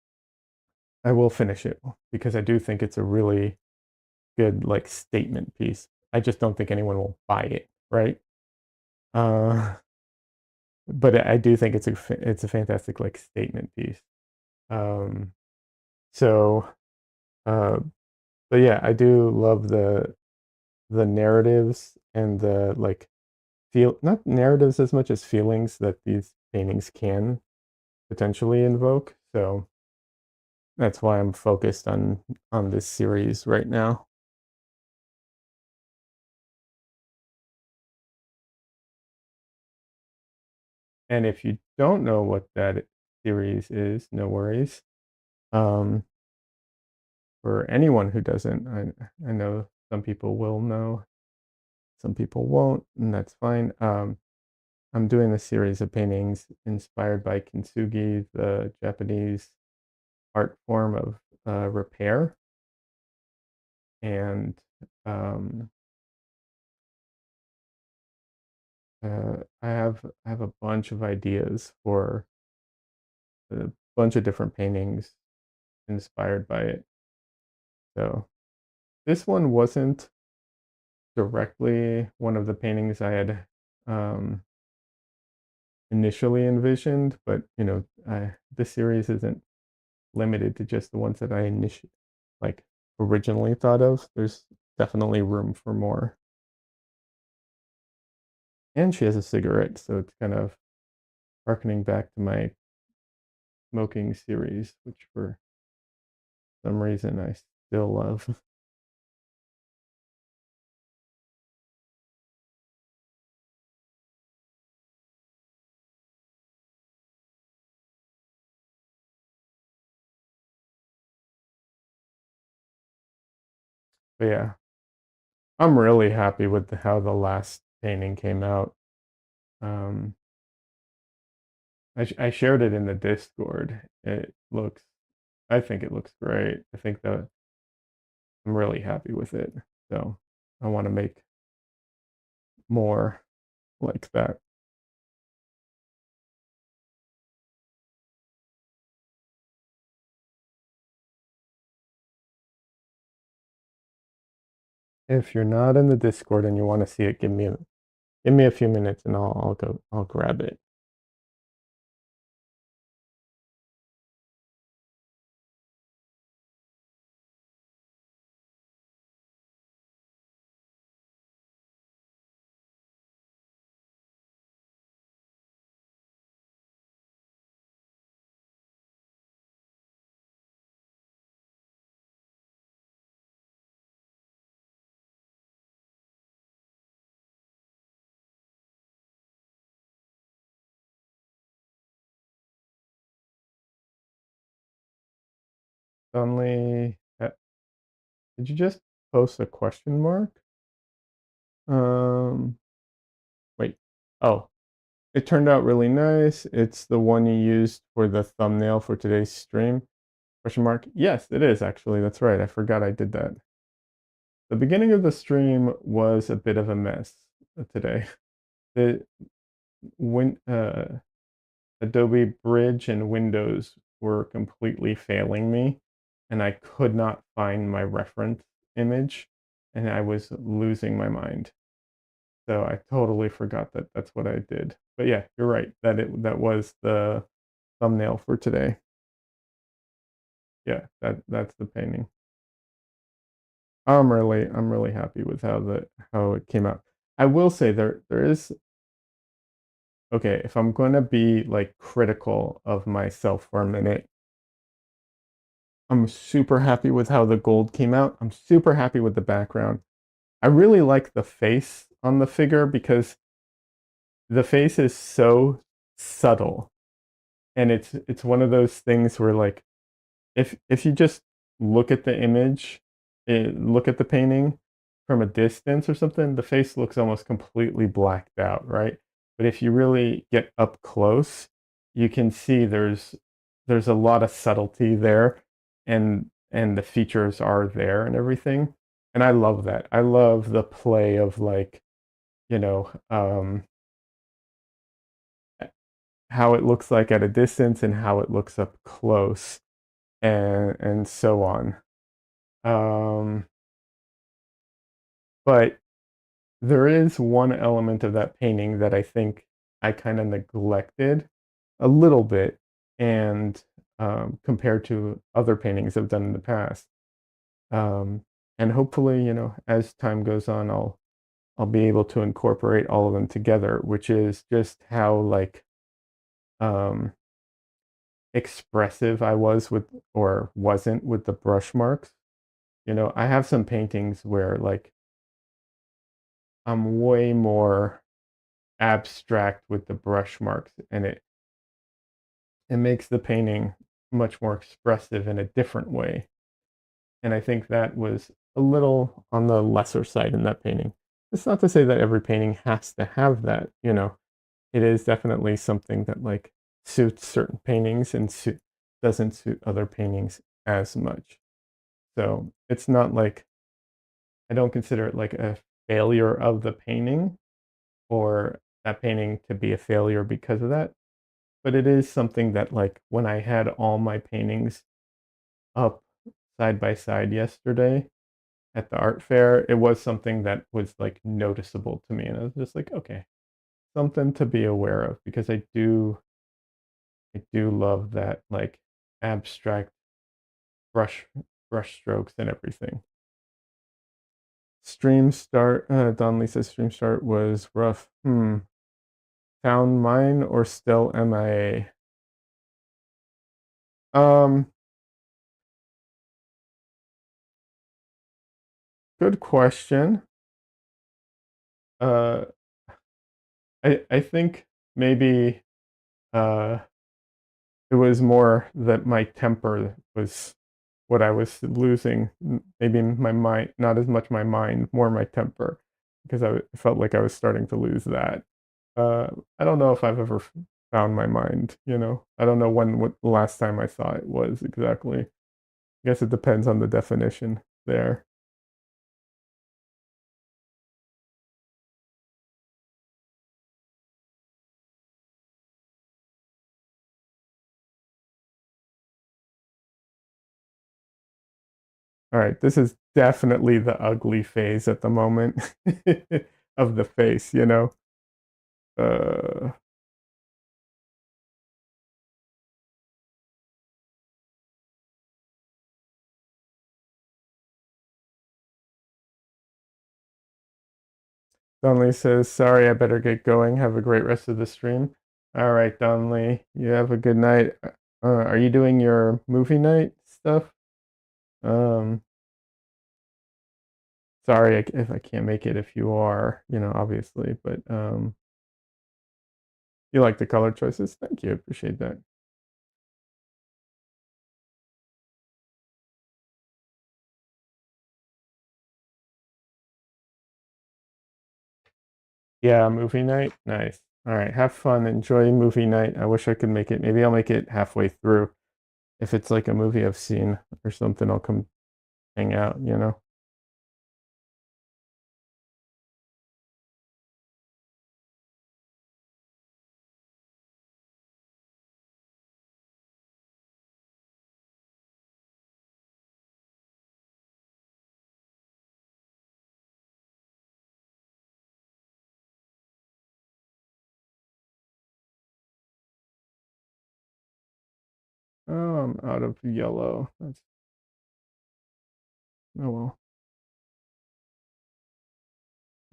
I will finish it because I do think it's a really good like statement piece. I just don't think anyone will buy it, right? Uh, but I do think it's a fantastic like statement piece. Um, so, uh, but yeah, I do love the narratives and the like feel not narratives as much as feelings that these paintings can potentially invoke. So that's why I'm focused on this series right now. And if you don't know what that series is, no worries. Um, for anyone who doesn't, I know some people will know, some people won't, and that's fine. I'm doing a series of paintings inspired by kintsugi, the Japanese art form of repair, and um, I have a bunch of ideas for a bunch of different paintings inspired by it. So this one wasn't directly one of the paintings I had um, initially envisioned, but this series isn't limited to just the ones that I initially like originally thought of. There's definitely room for more. And she has a cigarette, so it's kind of harkening back to my smoking series, which for some reason I still love. But yeah, I'm really happy with how the last painting came out. Um, I shared it in the Discord. I think it looks great. I think that I'm really happy with it. So I want to make more like that. If you're not in the Discord and you want to see it, give me a few minutes and I'll grab it. Only did you just post a question mark? Um, wait. Oh, It turned out really nice. It's the one you used for the thumbnail for today's stream. Question mark? Yes, it is actually. That's right. I forgot I did that. The beginning of the stream was a bit of a mess today. The win Adobe Bridge and Windows were completely failing me, and I could not find my reference image, and I was losing my mind. So I totally forgot that that's what I did. But yeah, you're right. That was the thumbnail for today. Yeah, that's the painting. I'm really happy with how it came out. I will say there is okay, if I'm going to be like critical of myself for a minute, I'm super happy with how the gold came out. I'm super happy with the background. I really like the face on the figure because the face is so subtle, and it's one of those things where like if you just look at the image, look at the painting from a distance or something, the face looks almost completely blacked out, right? But if you really get up close, you can see there's a lot of subtlety there, and the features are there and everything. And I love that. I love the play of like, you know, how it looks like at a distance and how it looks up close and so on. Um, but there is one element of that painting that I think I kind of neglected a little bit, and compared to other paintings I've done in the past. Um, and hopefully, as time goes on, I'll be able to incorporate all of them together, which is just how like um, expressive I was with or wasn't with the brush marks. I have some paintings where like I'm way more abstract with the brush marks, and it makes the painting much more expressive in a different way. And I think that was a little on the lesser side in that painting. It's not to say that every painting has to have that. It is definitely something that like suits certain paintings and doesn't suit other paintings as much. So it's not like I don't consider it like a failure of the painting or that painting to be a failure because of that. But it is something that like when I had all my paintings up side by side yesterday at the art fair, it was something that was like noticeable to me. And I was just like, okay, something to be aware of because I do love that like abstract brush brush strokes and everything. Stream start, Donnelly says stream start was rough. Found mine or still MIA? Um, Good question. Uh, I think maybe uh, it was more that my temper was what I was losing. Maybe my mind, not as much my mind, more my temper, because I felt like I was starting to lose that. Uh, I don't know if I've ever found my mind. I don't know what the last time I saw it was exactly. I guess it depends on the definition there. All right, this is definitely the ugly phase at the moment of the face. Uh, Donley says, sorry, I better get going. Have a great rest of the stream. All right, Donley, you have a good night. Are you doing your movie night stuff? Um, Sorry if I can't make it if you are, obviously, but you like the color choices. Thank you. Appreciate that. Yeah, movie night. Nice. All right, have fun. Enjoy movie night. I wish I could make it. Maybe I'll make it halfway through. If it's like a movie I've seen or something, I'll come hang out. Oh, I'm out of yellow. That's oh well.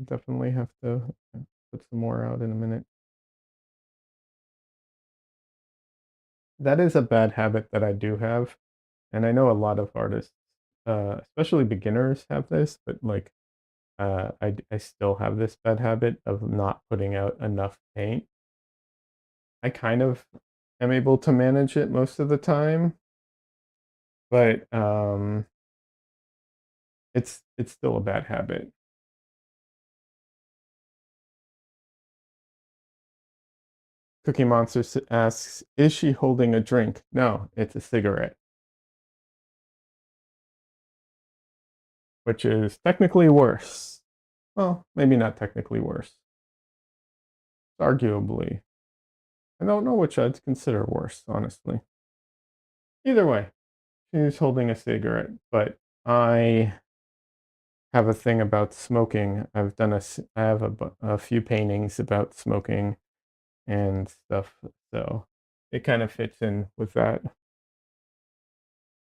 Definitely have to put some more out in a minute. That is a bad habit that I do have, and I know a lot of artists, especially beginners, have this, but like I still have this bad habit of not putting out enough paint. I kind of am able to manage it most of the time, but it's still a bad habit. Cookie Monster asks, "Is she holding a drink?" No, it's a cigarette, which is technically worse. Well, maybe not technically worse. Arguably, I don't know which I'd consider worse, honestly. Either way, she's holding a cigarette, but I have a thing about smoking. I have a few paintings about smoking and stuff, so it kind of fits in with that.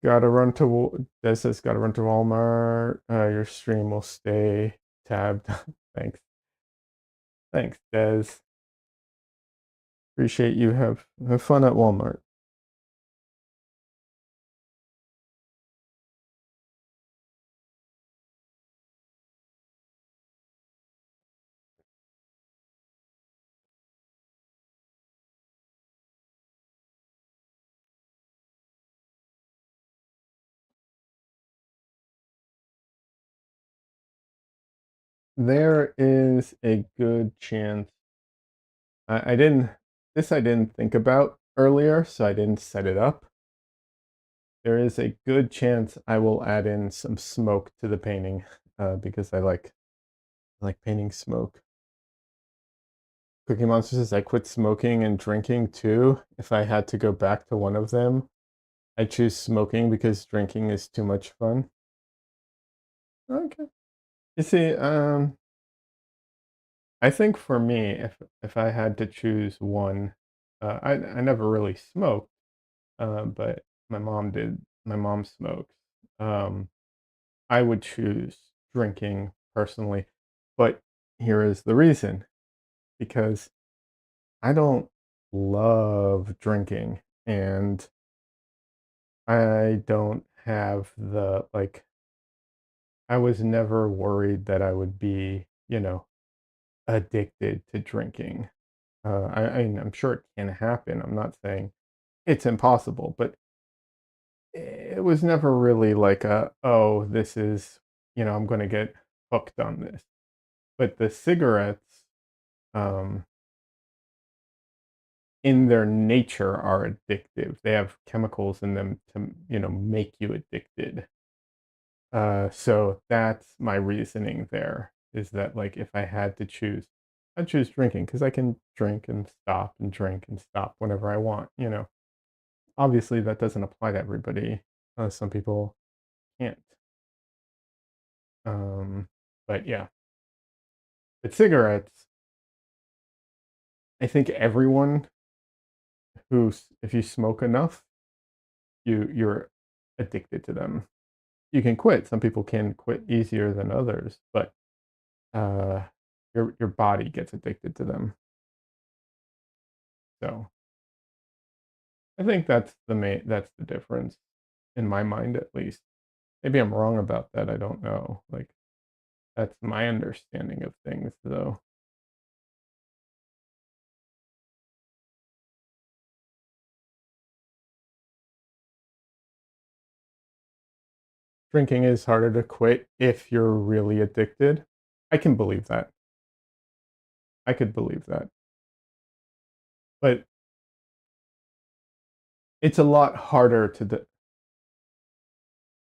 Gotta run to Des says gotta run to Walmart. Your stream will stay tabbed. Thanks, thanks, Des. Appreciate you. Have fun at Walmart. There is a good chance I didn't. This I didn't think about earlier, so I didn't set it up. There is a good chance I will add in some smoke to the painting because I like painting smoke. Cookie Monster says I quit smoking and drinking too. If I had to go back to one of them, I choose smoking because drinking is too much fun. Okay. You see, I think for me, if I had to choose one, I never really smoked, but my mom did. My mom smokes. Um, I would choose drinking personally, but here is the reason, because I don't love drinking, and I don't have the like I was never worried that I would be addicted to drinking. I'm sure it can happen. I'm not saying it's impossible, but it was never really like oh, this is I'm going to get hooked on this. But the cigarettes, um, in their nature, are addictive. They have chemicals in them to make you addicted. So that's my reasoning there. Is that like if I had to choose, I'd choose drinking because I can drink and stop whenever I want. Obviously, that doesn't apply to everybody. Some people can't. Um, but yeah, but cigarettes, I think everyone if you smoke enough, you're addicted to them. You can quit. Some people can quit easier than others, but uh, your body gets addicted to them. So I think that's the difference in my mind, at least. Maybe I'm wrong about that. I don't know. Like that's my understanding of things, though. Drinking is harder to quit if you're really addicted. I can believe that. I could believe that. but it's a lot harder to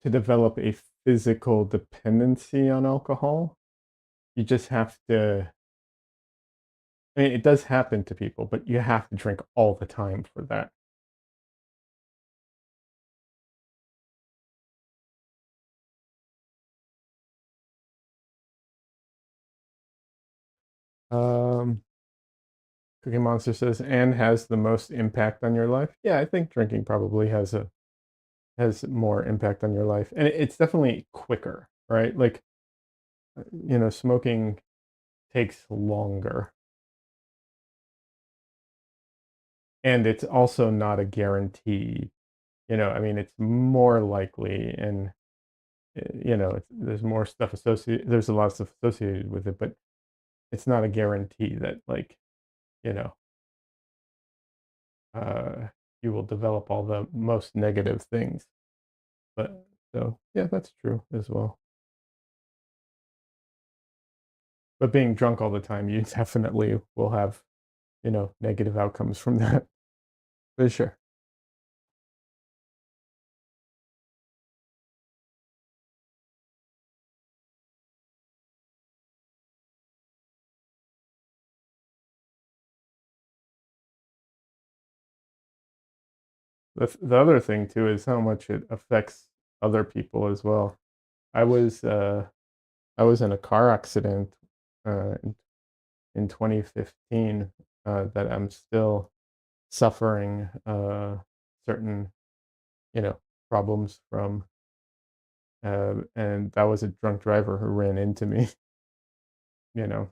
develop a physical dependency on alcohol. You just have to. I mean, it does happen to people, but you have to drink all the time for that. Um, Cookie Monster says, and has the most impact on your life. Yeah, I think drinking probably has more impact on your life, and it's definitely quicker, right? Like, smoking takes longer, and it's also not a guarantee. I mean, it's more likely, and there's more stuff associated. There's a lot of stuff associated with it, but it's not a guarantee that, like, you know, uh, you will develop all the most negative things. But so yeah, that's true as well. But being drunk all the time, you definitely will have, negative outcomes from that for sure. The other thing too is how much it affects other people as well. I was uh, I was in a car accident in 2015 that I'm still suffering certain problems from, and that was a drunk driver who ran into me. you know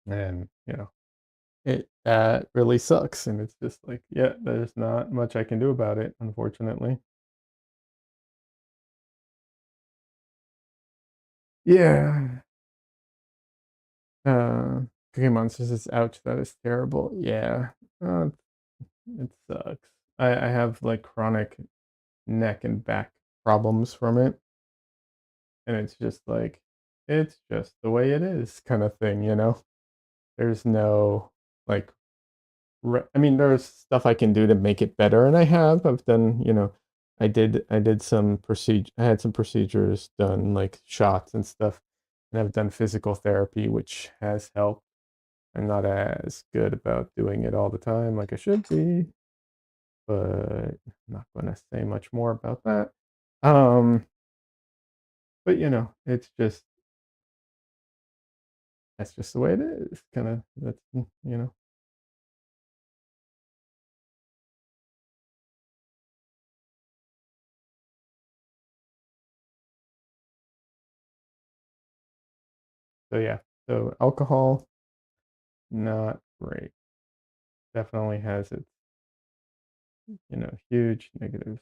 and it that really sucks, and it's just like, yeah, there's not much I can do about it, unfortunately. Yeah. uh Cookie Monster says, ouch, that is terrible. Yeah. uh, it sucks. I have like chronic neck and back problems from it, and it's just the way it is, kind of thing. There's no, like, I mean, there's stuff I can do to make it better, and I've done, I did some procedure I had some procedures done, like shots and stuff, and I've done physical therapy, which has helped. I'm not as good about doing it all the time like I should be, but I'm not going to say much more about that. Um, but it's just that's just the way it is. Kind of that's so yeah. So alcohol, not great. Definitely has its huge negatives.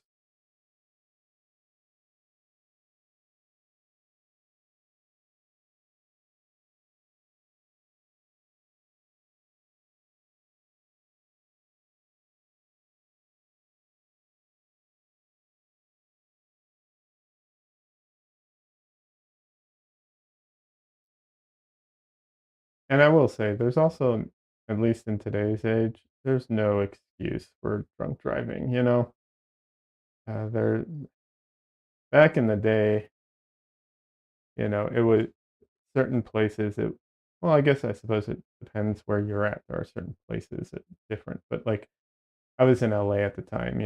And I will say, there's also, at least in today's age, there's no excuse for drunk driving. There back in the day, it was certain places. Well, I suppose it depends where you're at. There are certain places that different, but like I was in LA at the time,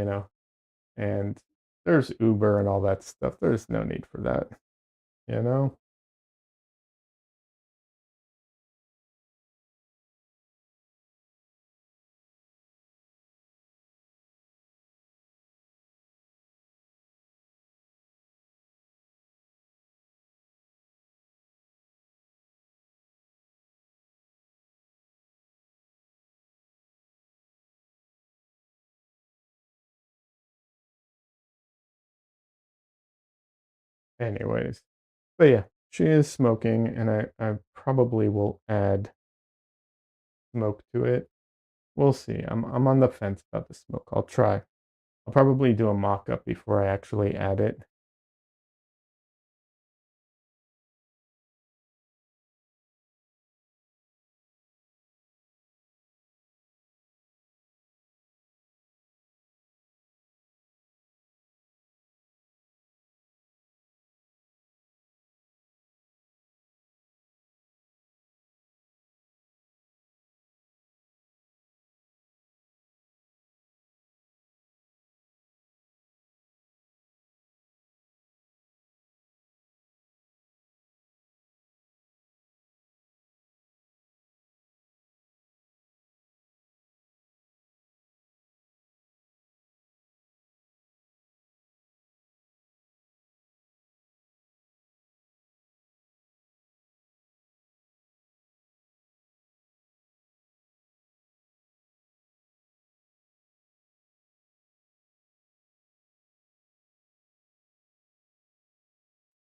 and there's Uber and all that stuff. There's no need for that, you know. Anyways, but yeah, she is smoking, and I probably will add smoke to it. We'll see. I'm on the fence about the smoke. I'll try. I'll probably do a mock-up before I actually add it.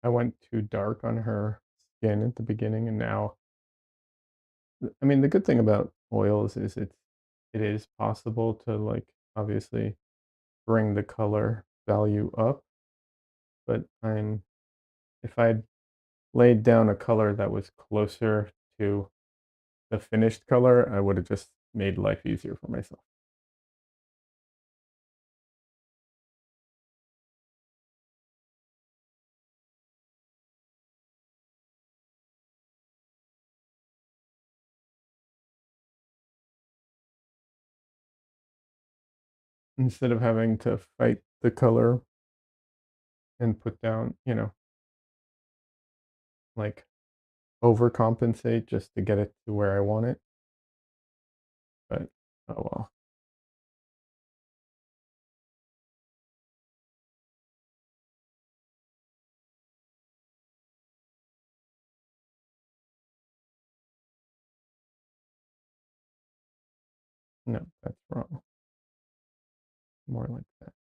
I went too dark on her skin at the beginning, and now I mean, the good thing about oils is it is possible to, like, obviously bring the color value up, but if I'd laid down a color that was closer to the finished color, I would've just made life easier for myself. Instead of having to fight the color and put down, like, overcompensate just to get it to where I want it, but, oh well. No, that's wrong. More like that.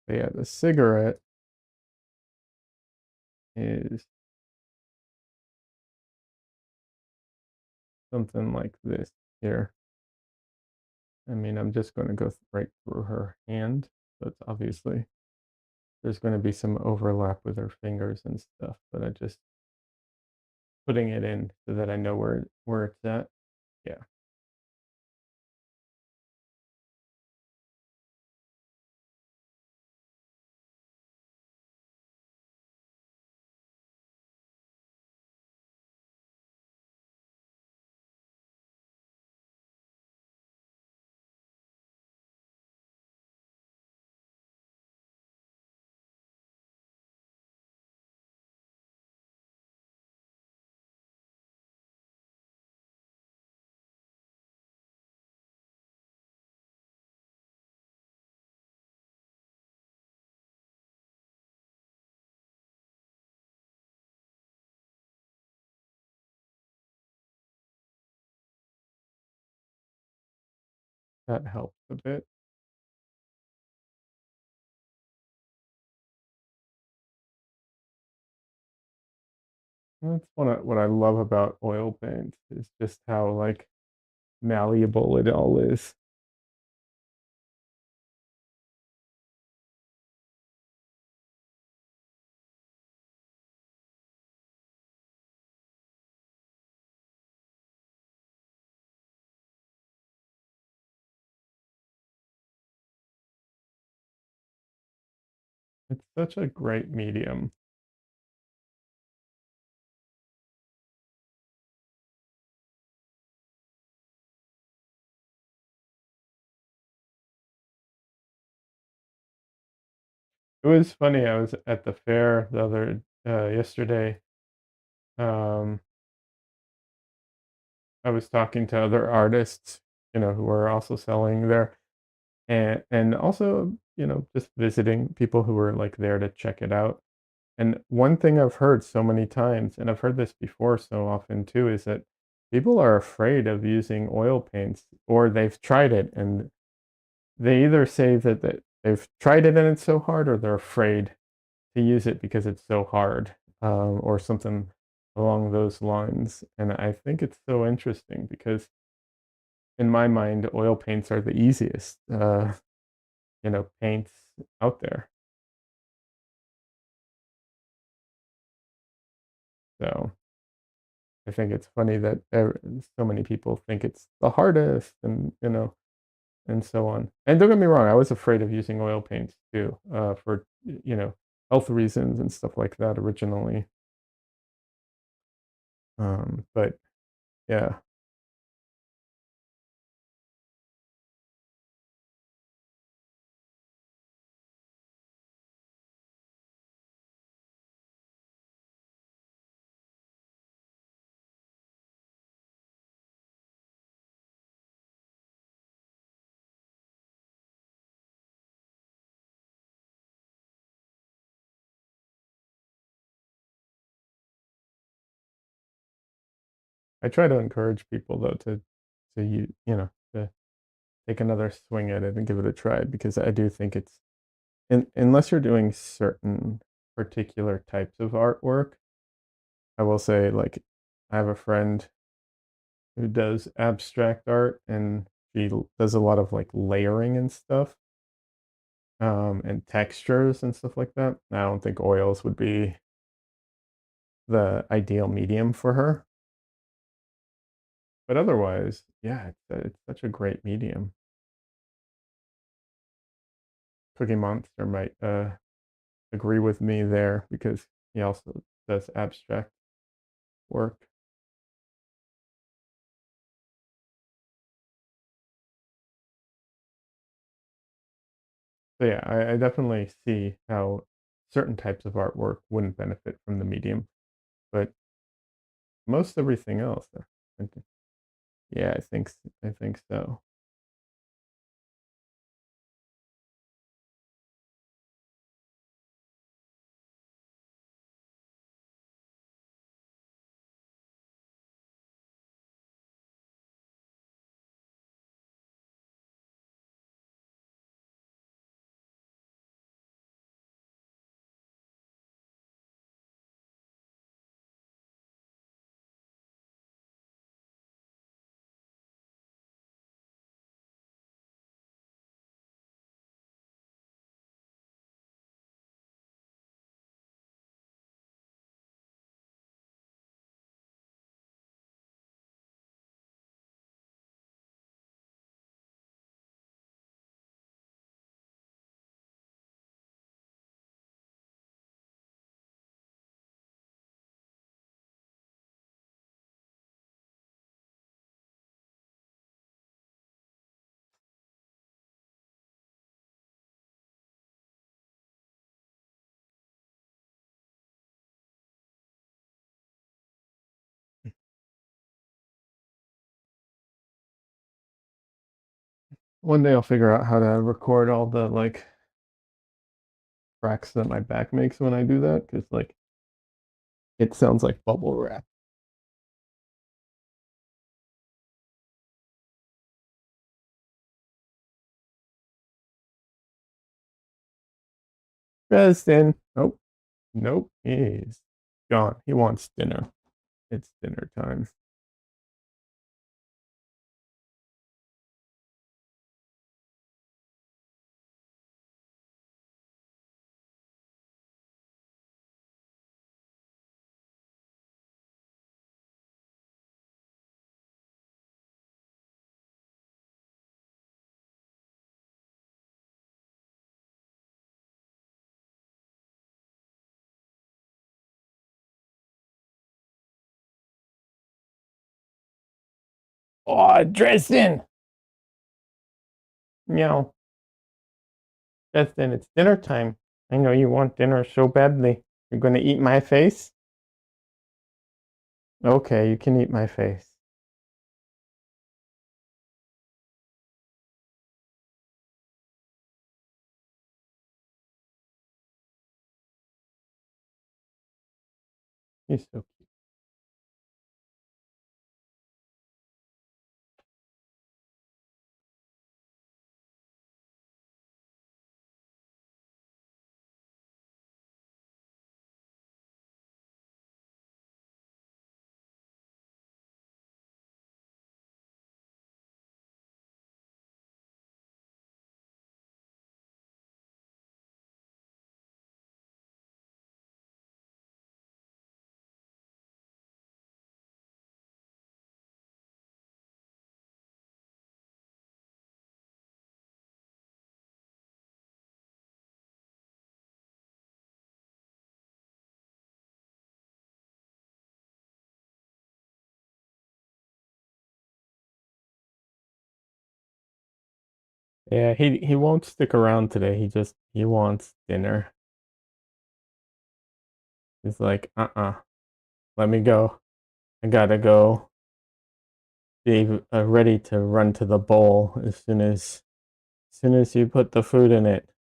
But yeah, the cigarette is something like this here. I mean, I'm just gonna go right through her hand, so it's obviously there's gonna be some overlap with her fingers and stuff, but I just putting it in so that I know where it's at. Yeah, that helps a bit. That's what I love about oil paints is just how, like, malleable it all is. It's such a great medium. It was funny, I was at the fair the other yesterday, um, I was talking to other artists, who are also selling there, and also, just visiting people who were, like, there to check it out, And one thing I've heard so many times, and I've heard this before so often too, is that people are afraid of using oil paints, or they've tried it and they either say that they've tried it and it's so hard, or they're afraid to use it because it's so hard, or something along those lines. And I think it's so interesting because in my mind, oil paints are the easiest, paints out there. So I think it's funny that so many people think it's the hardest, and so on. And don't get me wrong, I was afraid of using oil paints too, for health reasons and stuff like that originally. But yeah, I try to encourage people though to to take another swing at it and give it a try, because I do think it's, unless you're doing certain particular types of artwork. I will say, like, I have a friend who does abstract art, and she does a lot of like layering and stuff, and textures and stuff like that. I don't think oils would be the ideal medium for her, but otherwise, yeah, it's such a great medium. Cookie Monster might agree with me there because he also does abstract work. So yeah, I definitely see how certain types of artwork wouldn't benefit from the medium, but most everything else, I think, yeah, I think so. One day I'll figure out how to record all the like cracks that my back makes when I do that, because like it sounds like bubble wrap. Preston, nope, nope, he's gone. He wants dinner. It's dinner time. Oh, Dresden, meow. Dresden, it's dinner time. I know you want dinner so badly. You're gonna eat my face? Okay, you can eat my face. She's so cute. Yeah, he won't stick around today. He wants dinner. He's like, let me go. I gotta go. Be ready to run to the bowl as soon as you put the food in it.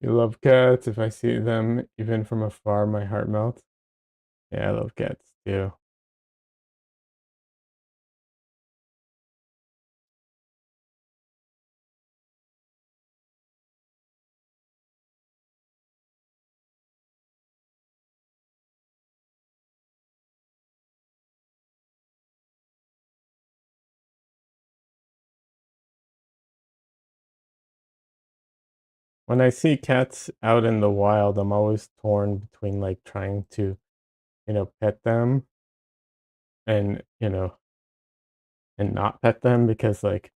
You love cats. If I see them even from afar, my heart melts. Yeah, I love cats too. When I see cats out in the wild, I'm always torn between like trying to, pet them and, and not pet them because like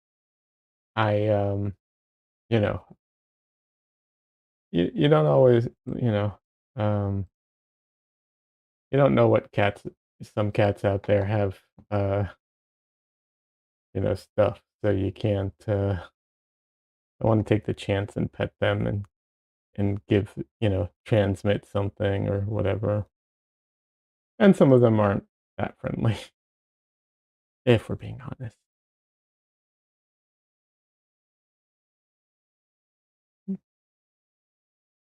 I you know, you don't always, um you don't know what cats some cats out there have stuff. So you can't I want to take the chance and pet them and give, transmit something or whatever. And some of them aren't that friendly, if we're being honest.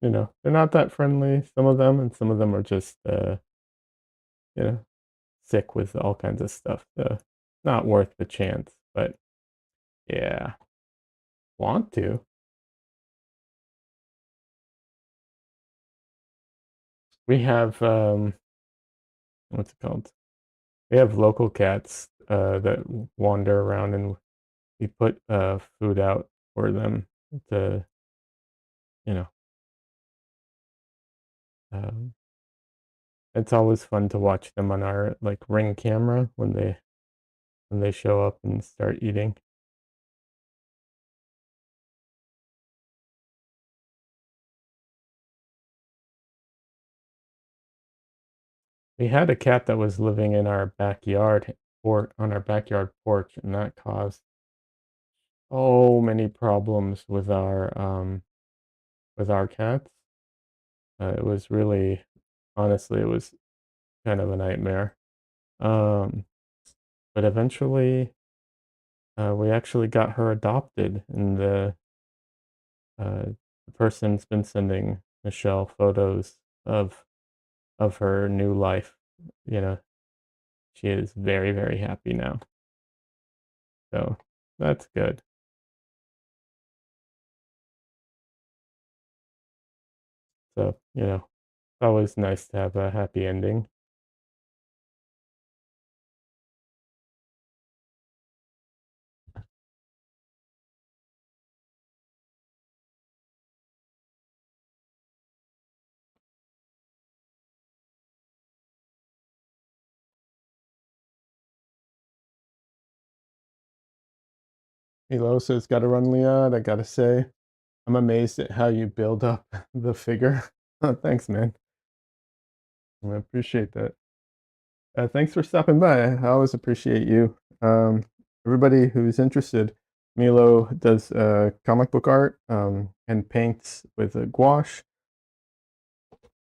They're not that friendly, some of them, and some of them are just you know, sick with all kinds of stuff. So not worth the chance. But yeah, want to. We have what's it called? We have local cats that wander around and we put food out for them to, you know, um, it's always fun to watch them on our like Ring camera when they show up and start eating. We had a cat that was living in our backyard or on our backyard porch, and that caused so many problems with our cats. It was really, honestly, it was kind of a nightmare. Um, but eventually, we actually got her adopted, and the person's been sending Michelle photos of her new life. You know, she is very, very happy now. So that's good. So, it's always nice to have a happy ending. Hilo says, "Gotta run, Leon. I gotta say." I'm amazed at how you build up the figure. Thanks, man. I appreciate that. Thanks for stopping by. I always appreciate you. Everybody who's interested, Milo does comic book art and paints with a gouache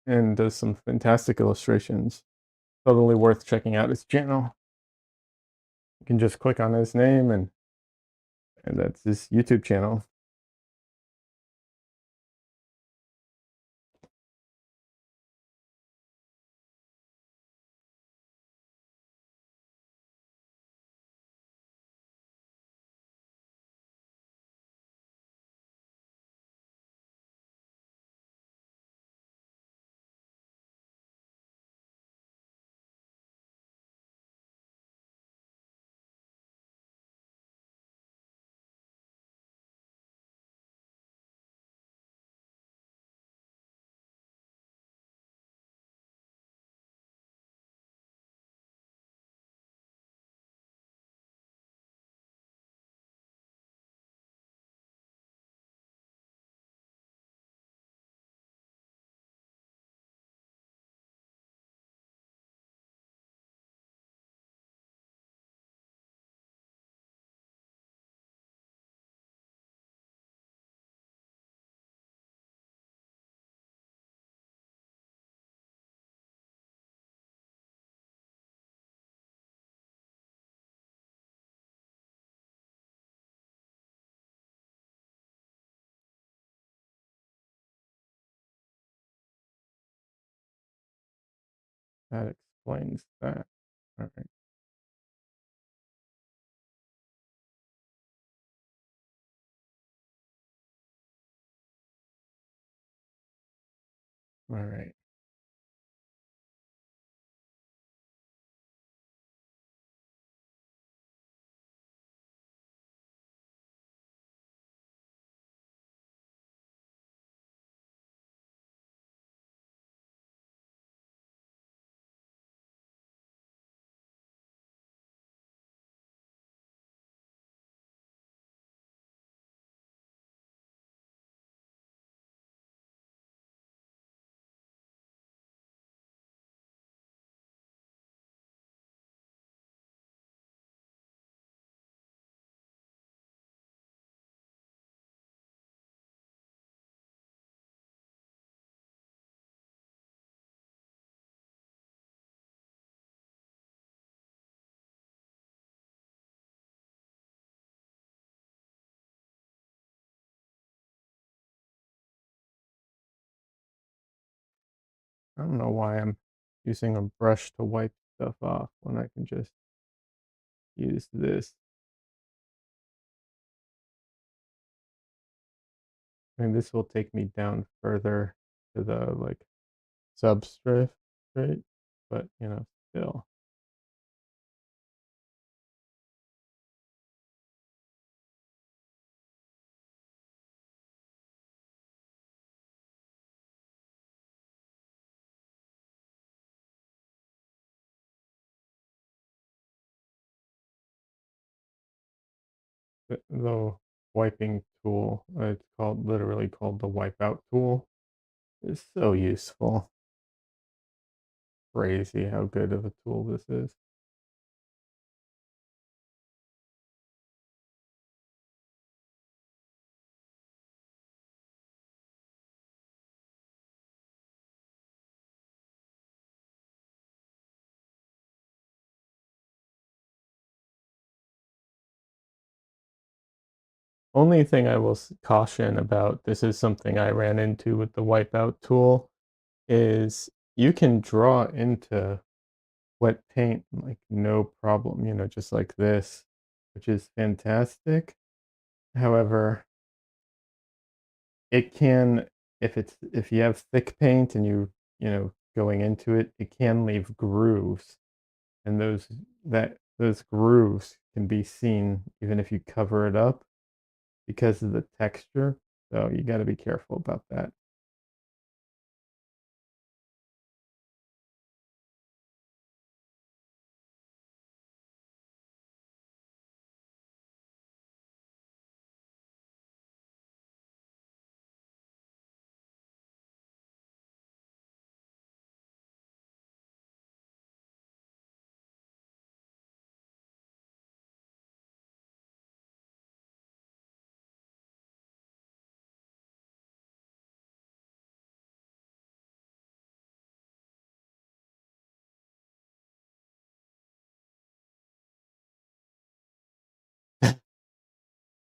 and does some fantastic illustrations. Totally worth checking out his channel. You can just click on his name and that's his YouTube channel. That explains that. All right. All right. I don't know why I'm using a brush to wipe stuff off when I can just use this. I mean, this will take me down further to the like substrate, right? But still. The wiping tool, it's literally called the wipeout tool, is so useful. Crazy how good of a tool this is. Only thing I will caution about this is something I ran into with the wipeout tool is you can draw into wet paint like no problem, just like this, which is fantastic. However, it can if you have thick paint and going into it, it can leave grooves, and those grooves can be seen even if you cover it up because of the texture. So you got to be careful about that.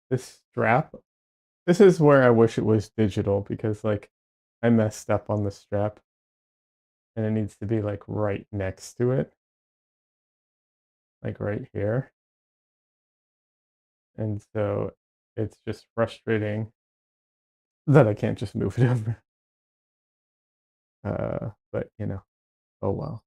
this strap. This is where I wish it was digital because like I messed up on the strap and it needs to be like right next to it, like right here. And so it's just frustrating that I can't just move it over. But you know, oh well.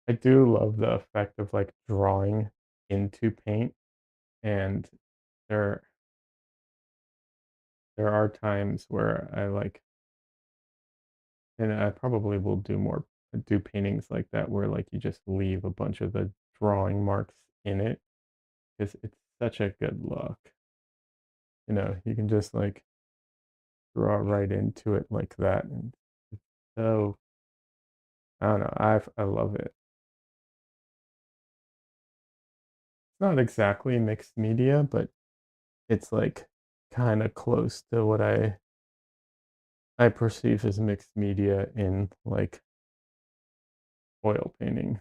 I do love the effect of like drawing into paint, and there there are times where I like, and I probably will do paintings like that where like you just leave a bunch of the drawing marks in it because it's such a good look. You know, you can just like draw right into it like that, and it's so I don't know. I love it. It's not exactly mixed media, but it's like kind of close to what I perceive as mixed media in like oil painting.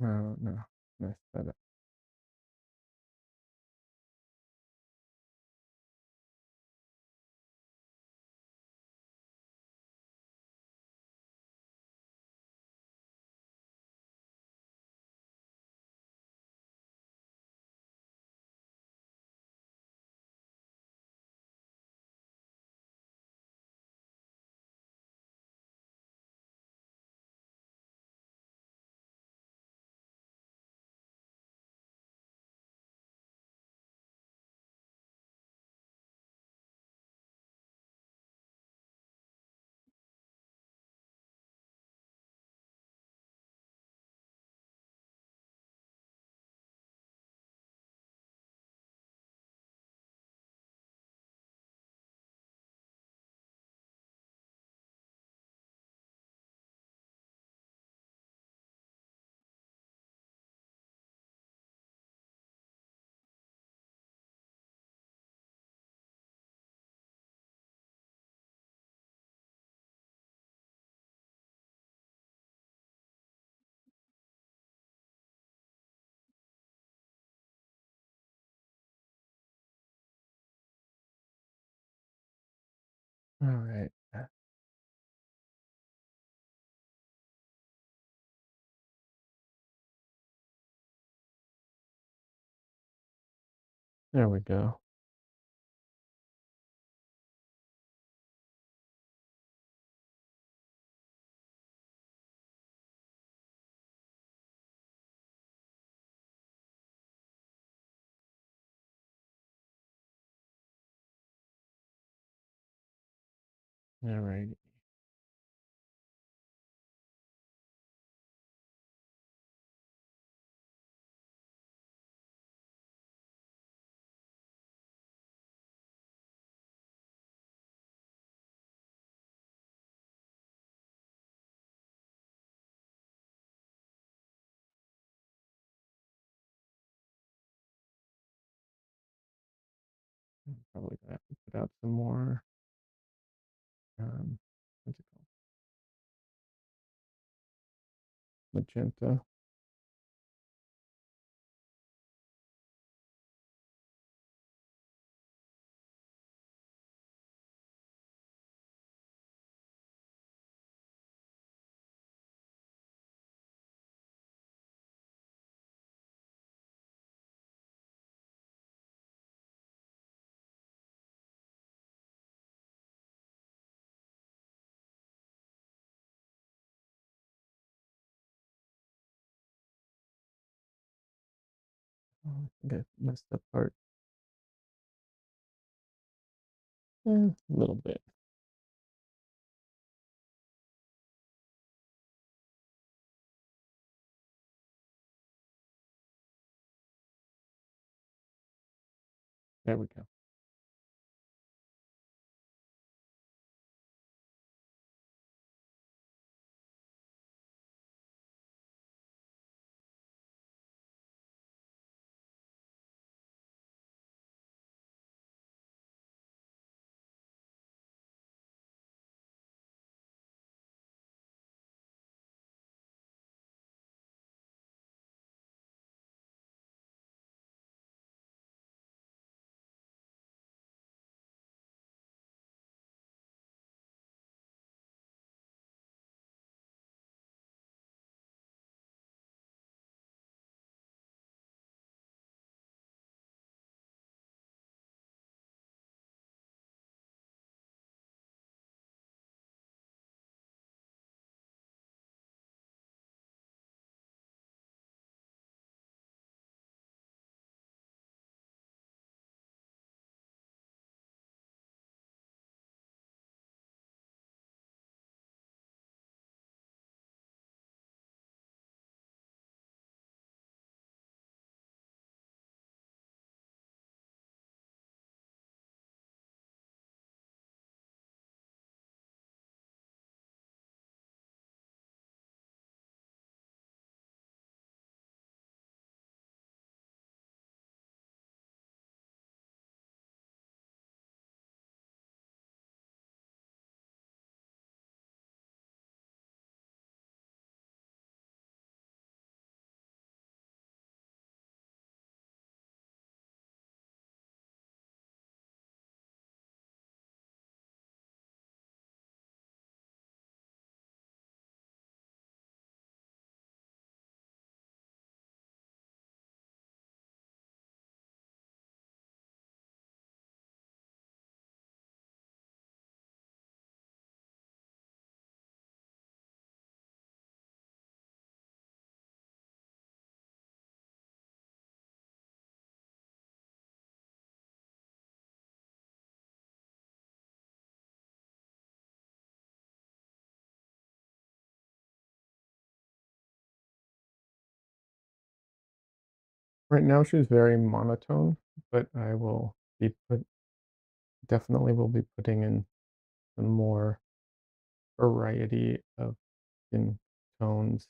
Oh no, messed that up. All right. There we go. All right. I'm probably gonna have to put out some more. What's it called? Magenta. Oh, I think I messed up part. A little bit. There we go. Right now she's very monotone, but I will be definitely will be putting in some more variety of skin tones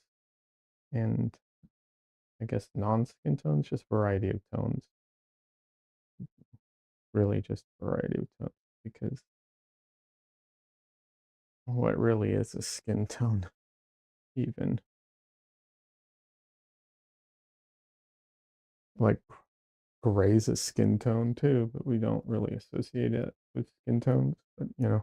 and I guess non-skin tones, just variety of tones. Really just variety of tones because what really is a skin tone even? Like gray's a skin tone too, but we don't really associate it with skin tones. But yeah.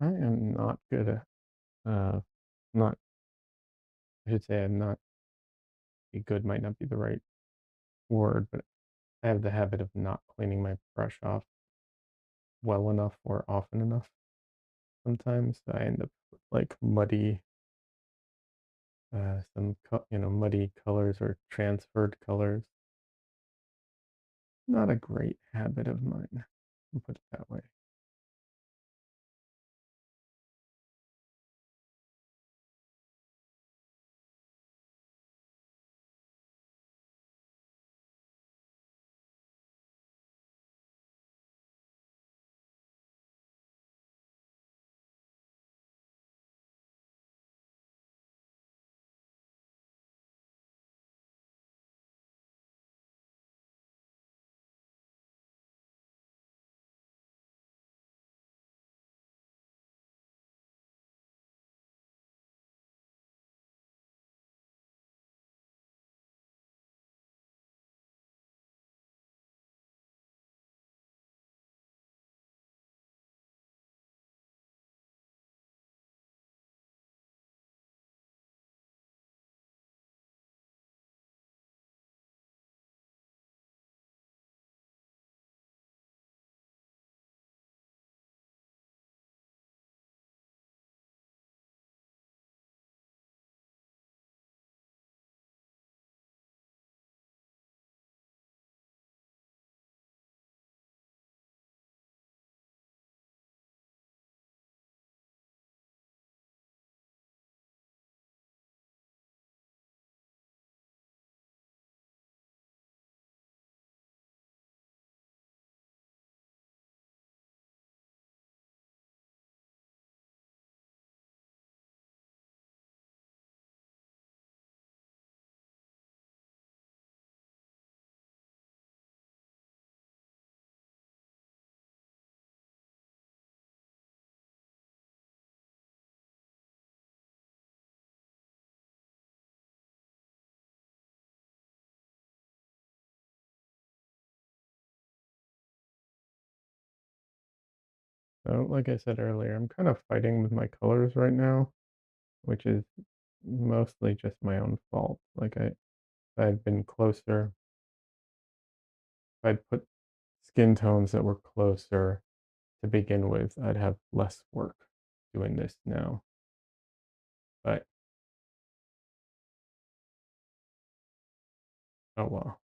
I am not good at, not, I should say I'm not, be good might not be the right word, but I have the habit of not cleaning my brush off well enough or often enough. Sometimes I end up with like muddy, muddy colors or transferred colors. Not a great habit of mine. I'll put it that way. So, like I said earlier, I'm kind of fighting with my colors right now, which is mostly just my own fault. If I'd been closer, if I'd put skin tones that were closer to begin with, I'd have less work doing this now. But oh well.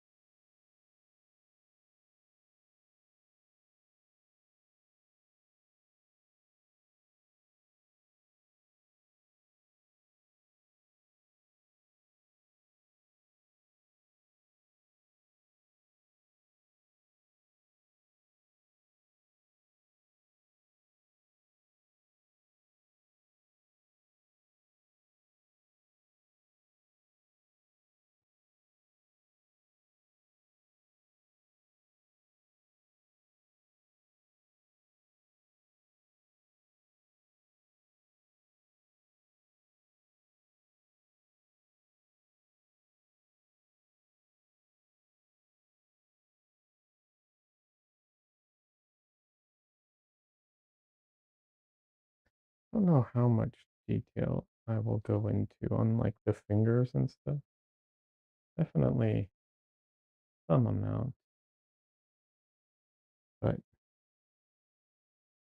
I don't know how much detail I will go into on like the fingers and stuff. Definitely some amount, but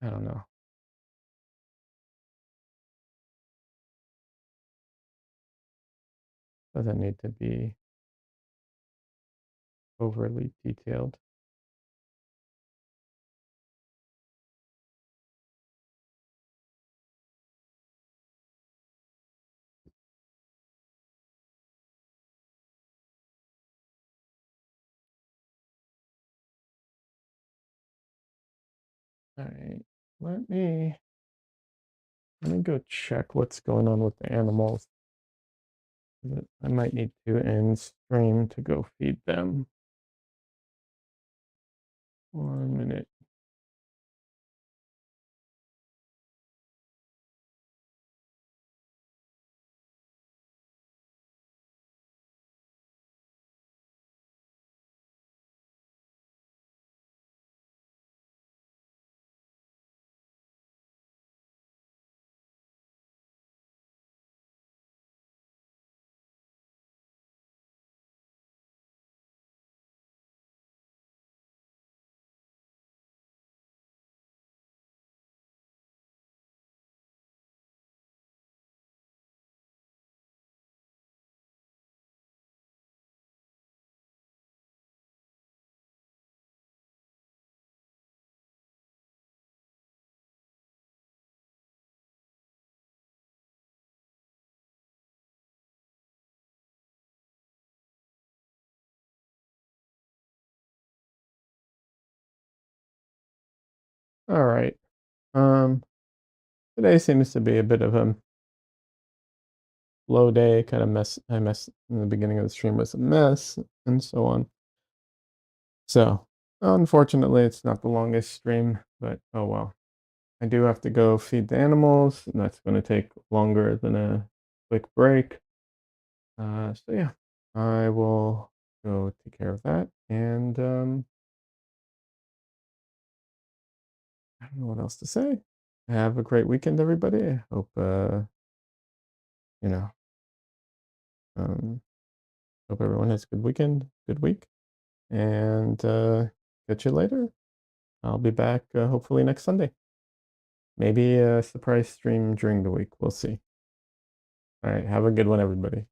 I don't know. Doesn't need to be overly detailed. All right, let me let me go check what's going on with the animals. I might need to end stream to go feed them. 1 minute. All right. Um, Today seems to be a bit of a slow day, kind of mess. I mess in the beginning of the stream was a mess, and so on. So, unfortunately, it's not the longest stream, but oh well. I do have to go feed the animals, and that's going to take longer than a quick break. So yeah, I will go take care of that, and I don't know what else to say. Have a great weekend, everybody. I hope you know, um, hope everyone has a good weekend, good week, and catch you later. I'll be back hopefully next Sunday. Maybe a surprise stream during the week. We'll see. All right, have a good one, everybody.